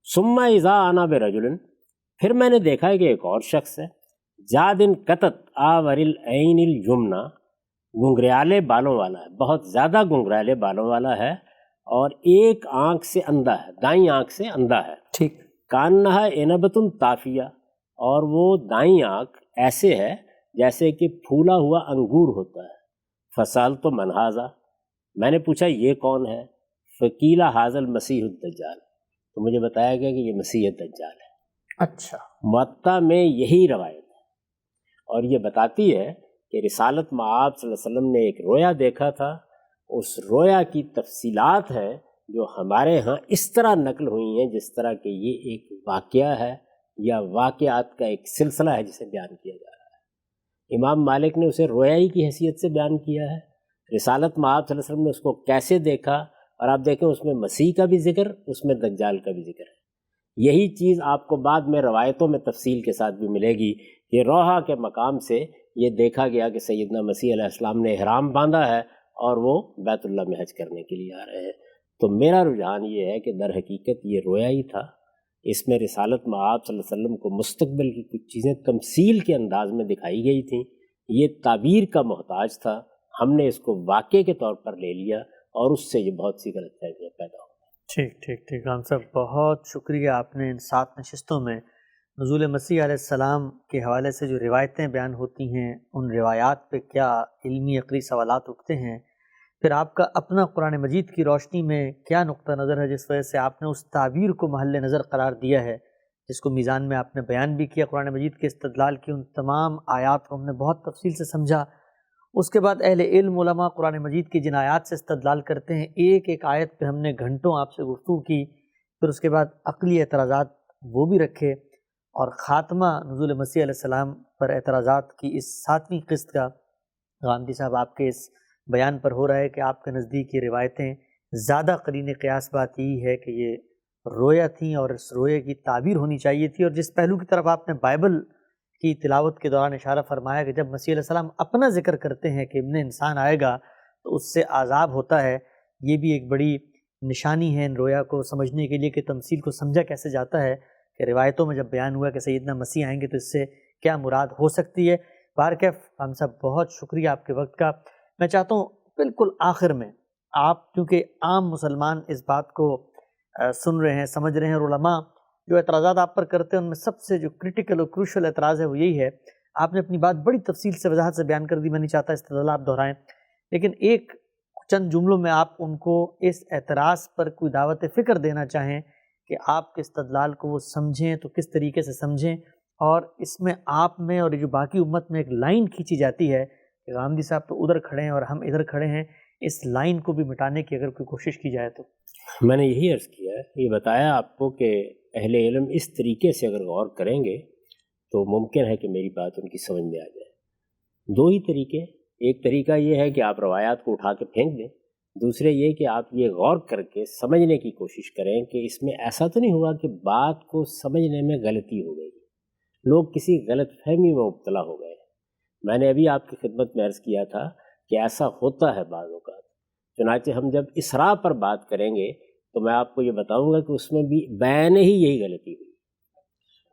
ثم اذا انا برجل، پھر میں نے دیکھا کہ ایک اور شخص ہے، جادن قطت آور العین الیمنی، گنگریالے بالوں والا ہے، بہت زیادہ گنگریالے بالوں والا ہے، اور ایک آنکھ سے اندھا ہے، دائیں آنکھ سے اندھا ہے، ٹھیک، کانہا عنبۃ طافیہ، اور وہ دائیں آنکھ ایسے ہے جیسے کہ پھولا ہوا انگور ہوتا ہے۔ فسال تو من ھذا، میں نے پوچھا یہ کون ہے؟ فقیل ھذا المسیح الدجال، تو مجھے بتایا گیا کہ یہ مسیح دجال ہے۔ اچھا، معطا میں یہی روایت ہے، اور یہ بتاتی ہے کہ رسالت مآب صلی اللہ علیہ وسلم نے ایک رویا دیکھا تھا، اس رویا کی تفصیلات ہیں جو ہمارے ہاں اس طرح نقل ہوئی ہیں جس طرح کہ یہ ایک واقعہ ہے یا واقعات کا ایک سلسلہ ہے جسے بیان کیا جا رہا ہے۔ امام مالک نے اسے رویائی کی حیثیت سے بیان کیا ہے، رسالت مآب صلی اللہ علیہ وسلم نے اس کو کیسے دیکھا، اور آپ دیکھیں اس میں مسیح کا بھی ذکر، اس میں دجال کا بھی ذکر ہے۔ یہی چیز آپ کو بعد میں روایتوں میں تفصیل کے ساتھ بھی ملے گی کہ روحا کے مقام سے یہ دیکھا گیا کہ سیدنا مسیح علیہ السلام نے احرام باندھا ہے اور وہ بیت اللہ میں حج کرنے کے لیے آ رہے ہیں۔ تو میرا رجحان یہ ہے کہ در حقیقت یہ رویا ہی تھا، اس میں رسالت مآب صلی اللہ علیہ وسلم کو مستقبل کی کچھ چیزیں تمثیل کے انداز میں دکھائی گئی تھیں، یہ تعبیر کا محتاج تھا، ہم نے اس کو واقعے کے طور پر لے لیا اور اس سے یہ بہت سی غلط فہمیاں پیدا ہو۔ ٹھیک ٹھیک ٹھیک، غام صاحب بہت شکریہ، آپ نے ان 7 نشستوں میں نزول مسیح علیہ السلام کے حوالے سے جو روایتیں بیان ہوتی ہیں، ان روایات پہ کیا علمی عقلی سوالات اٹھتے ہیں، پھر آپ کا اپنا قرآن مجید کی روشنی میں کیا نقطہ نظر ہے جس وجہ سے آپ نے اس تعبیر کو محل نظر قرار دیا ہے، جس کو میزان میں آپ نے بیان بھی کیا، قرآن مجید کے استدلال کی ان تمام آیات کو ہم نے بہت تفصیل سے سمجھا۔ اس کے بعد اہل علم علماء قرآن مجید کی جن آیات سے استدلال کرتے ہیں، ایک ایک آیت پہ ہم نے گھنٹوں آپ سے گفتگو کی، پھر اس کے بعد عقلی اعتراضات وہ بھی رکھے، اور خاتمہ نزول مسیح علیہ السلام پر اعتراضات کی اس 7ویں قسط کا غامدی صاحب آپ کے اس بیان پر ہو رہا ہے کہ آپ کے نزدیک یہ روایتیں زیادہ قرین قیاس بات یہی ہے کہ یہ رویا تھیں اور اس روئے کی تعبیر ہونی چاہیے تھی، اور جس پہلو کی طرف آپ نے بائبل کی تلاوت کے دوران اشارہ فرمایا کہ جب مسیح علیہ السلام اپنا ذکر کرتے ہیں کہ ابن انسان آئے گا تو اس سے عذاب ہوتا ہے، یہ بھی ایک بڑی نشانی ہے ان رویا کو سمجھنے کے لیے کہ تمثیل کو سمجھا کیسے جاتا ہے، کہ روایتوں میں جب بیان ہوا کہ سیدنا مسیح آئیں گے تو اس سے کیا مراد ہو سکتی ہے۔ بارکیف ہم سب بہت شکریہ آپ کے وقت کا۔ میں چاہتا ہوں بالکل آخر میں آپ، کیونکہ عام مسلمان اس بات کو سن رہے ہیں، سمجھ رہے ہیں، اور علماء جو اعتراضات آپ پر کرتے ہیں ان میں سب سے جو کرٹیکل اور کروشل اعتراض ہے وہ یہی ہے، آپ نے اپنی بات بڑی تفصیل سے وضاحت سے بیان کر دی، میں نہیں چاہتا استدلال آپ دہرائیں، لیکن ایک چند جملوں میں آپ ان کو اس اعتراض پر کوئی دعوت فکر دینا چاہیں کہ آپ کے استدلال کو وہ سمجھیں تو کس طریقے سے سمجھیں، اور اس میں آپ میں اور جو باقی امت میں ایک لائن کھینچی جاتی ہے کہ غامدی صاحب تو ادھر کھڑے ہیں اور ہم ادھر کھڑے ہیں، اس لائن کو بھی مٹانے کی اگر کوئی کوشش کی جائے تو۔ میں نے یہی عرض کیا ہے، یہ بتایا آپ کو کہ اہل علم اس طریقے سے اگر غور کریں گے تو ممکن ہے کہ میری بات ان کی سمجھ میں آ جائے۔ 2 ہی طریقے، ایک طریقہ یہ ہے کہ آپ روایات کو اٹھا کے پھینک دیں، دوسرے یہ کہ آپ یہ غور کر کے سمجھنے کی کوشش کریں کہ اس میں ایسا تو نہیں ہوا کہ بات کو سمجھنے میں غلطی ہو گئی، لوگ کسی غلط فہمی میں مبتلا ہو گئے۔ میں نے ابھی آپ کی خدمت میں عرض کیا تھا کہ ایسا ہوتا ہے بعض اوقات، چنانچہ ہم جب اسراء پر بات کریں گے تو میں آپ کو یہ بتاؤں گا کہ اس میں بھی بین ہی یہی غلطی ہوئی،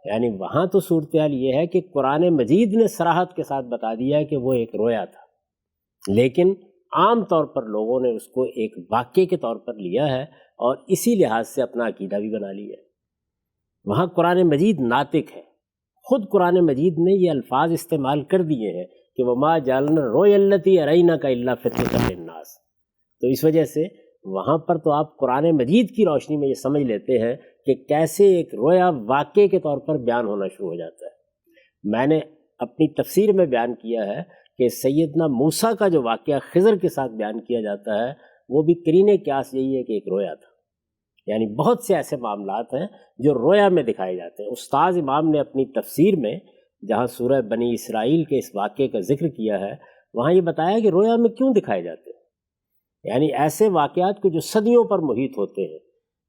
یعنی وہاں تو صورتحال یہ ہے کہ قرآن مجید نے صراحت کے ساتھ بتا دیا کہ وہ ایک رویا تھا، لیکن عام طور پر لوگوں نے اس کو ایک واقعے کے طور پر لیا ہے اور اسی لحاظ سے اپنا عقیدہ بھی بنا لیا ہے۔ وہاں قرآن مجید ناطق ہے، خود قرآن مجید نے یہ الفاظ استعمال کر دیے ہیں کہ وما جعلنا الرؤیا التي اریناک الا فتنۃ للناس، تو اس وجہ سے وہاں پر تو آپ قرآن مجید کی روشنی میں یہ سمجھ لیتے ہیں کہ کیسے ایک رویا واقعے کے طور پر بیان ہونا شروع ہو جاتا ہے۔ میں نے اپنی تفسیر میں بیان کیا ہے کہ سیدنا موسیٰ کا جو واقعہ خضر کے ساتھ بیان کیا جاتا ہے وہ بھی قرینِ قیاس یہی ہے کہ ایک رویا تھا. یعنی بہت سے ایسے معاملات ہیں جو رویا میں دکھائے جاتے ہیں. استاذ امام نے اپنی تفسیر میں جہاں سورہ بنی اسرائیل کے اس واقعے کا ذکر کیا ہے وہاں یہ بتایا کہ رویا میں کیوں دکھائے جاتے ہیں. یعنی ایسے واقعات کو جو صدیوں پر محیط ہوتے ہیں،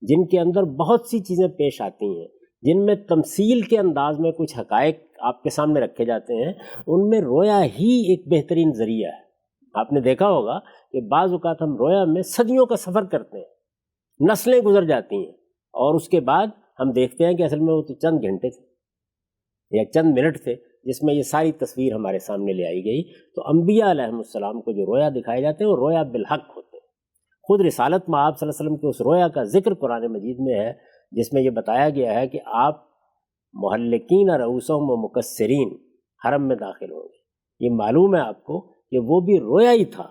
جن کے اندر بہت سی چیزیں پیش آتی ہیں، جن میں تمثیل کے انداز میں کچھ حقائق آپ کے سامنے رکھے جاتے ہیں، ان میں رویا ہی ایک بہترین ذریعہ ہے. آپ نے دیکھا ہوگا کہ بعض اوقات ہم رویا میں صدیوں کا سفر کرتے ہیں، نسلیں گزر جاتی ہیں، اور اس کے بعد ہم دیکھتے ہیں کہ اصل میں وہ تو چند گھنٹے تھے یا چند منٹ تھے جس میں یہ ساری تصویر ہمارے سامنے لے آئی گئی. تو انبیاء علیہ السلام کو جو رویا دکھائے جاتے ہیں وہ رویا بالحق ہوتے ہیں. خود رسالت میں آپ صلی اللہ علیہ وسلم کے اس رویا کا ذکر قرآن مجید میں ہے جس میں یہ بتایا گیا ہے کہ آپ محلقین رؤوسہم و مقصرین حرم میں داخل ہوں گے. یہ معلوم ہے آپ کو کہ وہ بھی رویا ہی تھا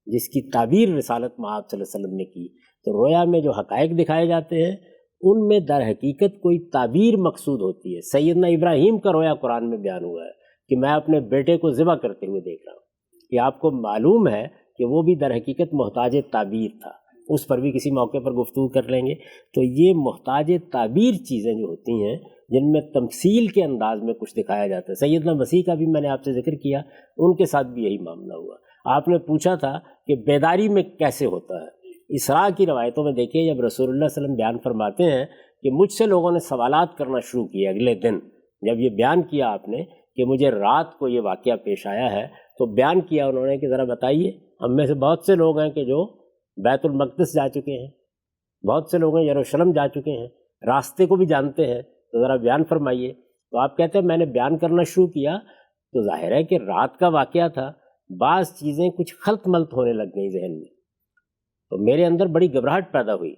جس کی تعبیر رسالت میں آپ صلی اللہ علیہ وسلم نے کی. تو رویا میں جو حقائق دکھائے جاتے ہیں ان میں در حقیقت کوئی تعبیر مقصود ہوتی ہے. سیدنا ابراہیم کا رویا قرآن میں بیان ہوا ہے کہ میں اپنے بیٹے کو ذبح کرتے ہوئے دیکھ رہا ہوں. یہ آپ کو معلوم ہے کہ وہ بھی در حقیقت محتاج تعبیر تھا. اس پر بھی کسی موقع پر گفتگو کر لیں گے. تو یہ محتاج تعبیر چیزیں جو ہوتی ہیں جن میں تمثیل کے انداز میں کچھ دکھایا جاتا ہے. سیدنا مسیح کا بھی میں نے آپ سے ذکر کیا، ان کے ساتھ بھی یہی معاملہ ہوا. آپ نے پوچھا تھا کہ بیداری میں کیسے ہوتا ہے. اسراء کی روایتوں میں دیکھیں جب رسول اللہ صلی اللہ علیہ وسلم بیان فرماتے ہیں کہ مجھ سے لوگوں نے سوالات کرنا شروع کیے اگلے دن. جب یہ بیان کیا آپ نے کہ مجھے رات کو یہ واقعہ پیش آیا ہے تو بیان کیا انہوں نے کہ ذرا بتائیے، ہم میں سے بہت سے لوگ ہیں کہ جو بیت المقدس جا چکے ہیں، بہت سے لوگ ہیں یروشلم جا چکے ہیں، راستے کو بھی جانتے ہیں، تو ذرا بیان فرمائیے. تو آپ کہتے ہیں میں نے بیان کرنا شروع کیا تو ظاہر ہے کہ رات کا واقعہ تھا، بعض چیزیں کچھ خلط ملط ہونے لگ گئی ذہن میں، تو میرے اندر بڑی گھبراہٹ پیدا ہوئی.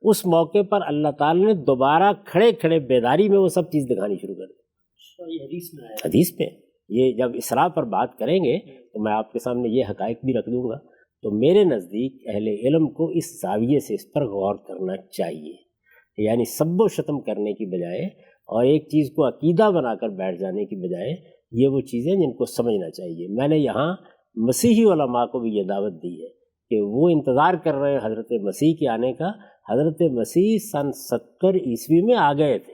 اس موقع پر اللہ تعالی نے دوبارہ کھڑے کھڑے بیداری میں وہ سب چیز دکھانی شروع کر دی. حدیث میں یہ جب اسراء پر بات کریں گے تو میں آپ کے سامنے یہ حقائق بھی رکھ دوں گا. تو میرے نزدیک اہل علم کو اس زاویے سے اس پر غور کرنا چاہیے. یعنی سب و شتم کرنے کی بجائے اور ایک چیز کو عقیدہ بنا کر بیٹھ جانے کی بجائے یہ وہ چیزیں جن کو سمجھنا چاہیے. میں نے یہاں مسیحی علماء کو بھی یہ دعوت دی ہے کہ وہ انتظار کر رہے ہیں حضرت مسیح کے آنے کا. حضرت مسیح سن 70 عیسوی میں آ گئے تھے،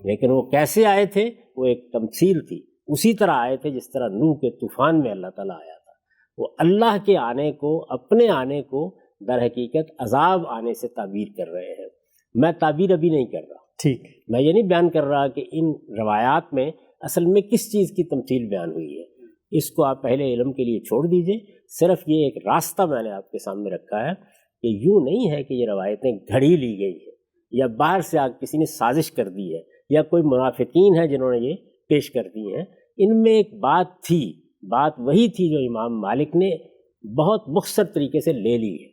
لیکن وہ کیسے آئے تھے؟ وہ ایک تمثیل تھی. اسی طرح آئے تھے جس طرح نوح کے طوفان میں اللہ تعالیٰ آیا تھا. وہ اللہ کے آنے کو، اپنے آنے کو در حقیقت عذاب آنے سے تعبیر کر رہے ہیں. میں تعبیر ابھی نہیں کر رہا، ٹھیک، میں یہ نہیں بیان کر رہا کہ ان روایات میں اصل میں کس چیز کی تمثیل بیان ہوئی ہے. اس کو آپ پہلے علم کے لیے چھوڑ دیجئے. صرف یہ ایک راستہ میں نے آپ کے سامنے رکھا ہے کہ یوں نہیں ہے کہ یہ روایتیں گھڑی لی گئی ہیں یا باہر سے کسی نے سازش کر دی ہے یا کوئی منافقین ہیں جنہوں نے یہ پیش کر دی ہیں. ان میں ایک بات تھی، بات وہی تھی جو امام مالک نے بہت مختصر طریقے سے لے لی ہے.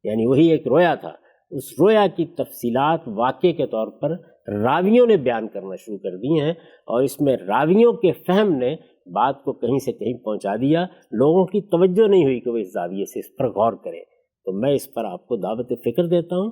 یعنی وہی ایک رویا تھا. اس رویا کی تفصیلات واقعے کے طور پر راویوں نے بیان کرنا شروع کر دی ہیں اور اس میں راویوں کے فہم نے بات کو کہیں سے کہیں پہنچا دیا. لوگوں کی توجہ نہیں ہوئی کہ وہ اس زاویے سے اس پر غور کریں. تو میں اس پر آپ کو دعوت فکر دیتا ہوں.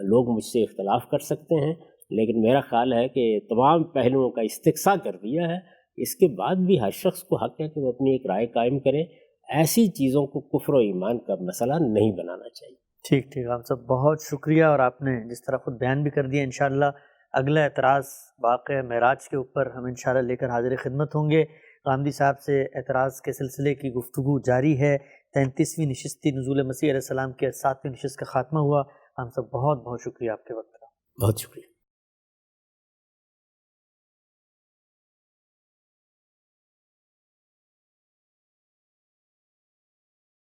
لوگ مجھ سے اختلاف کر سکتے ہیں لیکن میرا خیال ہے کہ تمام پہلوؤں کا استقصاء کر دیا ہے. اس کے بعد بھی ہر شخص کو حق ہے کہ وہ اپنی ایک رائے قائم کرے. ایسی چیزوں کو کفر و ایمان کا مسئلہ نہیں بنانا چاہیے. ٹھیک. آپ سب بہت شکریہ. اور آپ نے جس طرح خود بیان بھی کر دیا، انشاءاللہ اگلا اعتراض واقعہ معراج کے اوپر ہم انشاءاللہ لے کر حاضر خدمت ہوں گے. غامدی صاحب سے اعتراض کے سلسلے کی گفتگو جاری ہے. 33ویں نشست نزول مسیح علیہ السلام کے 7ویں نشست کا خاتمہ ہوا. ہم سب بہت بہت شکریہ آپ کے وقت کا. بہت شکریہ.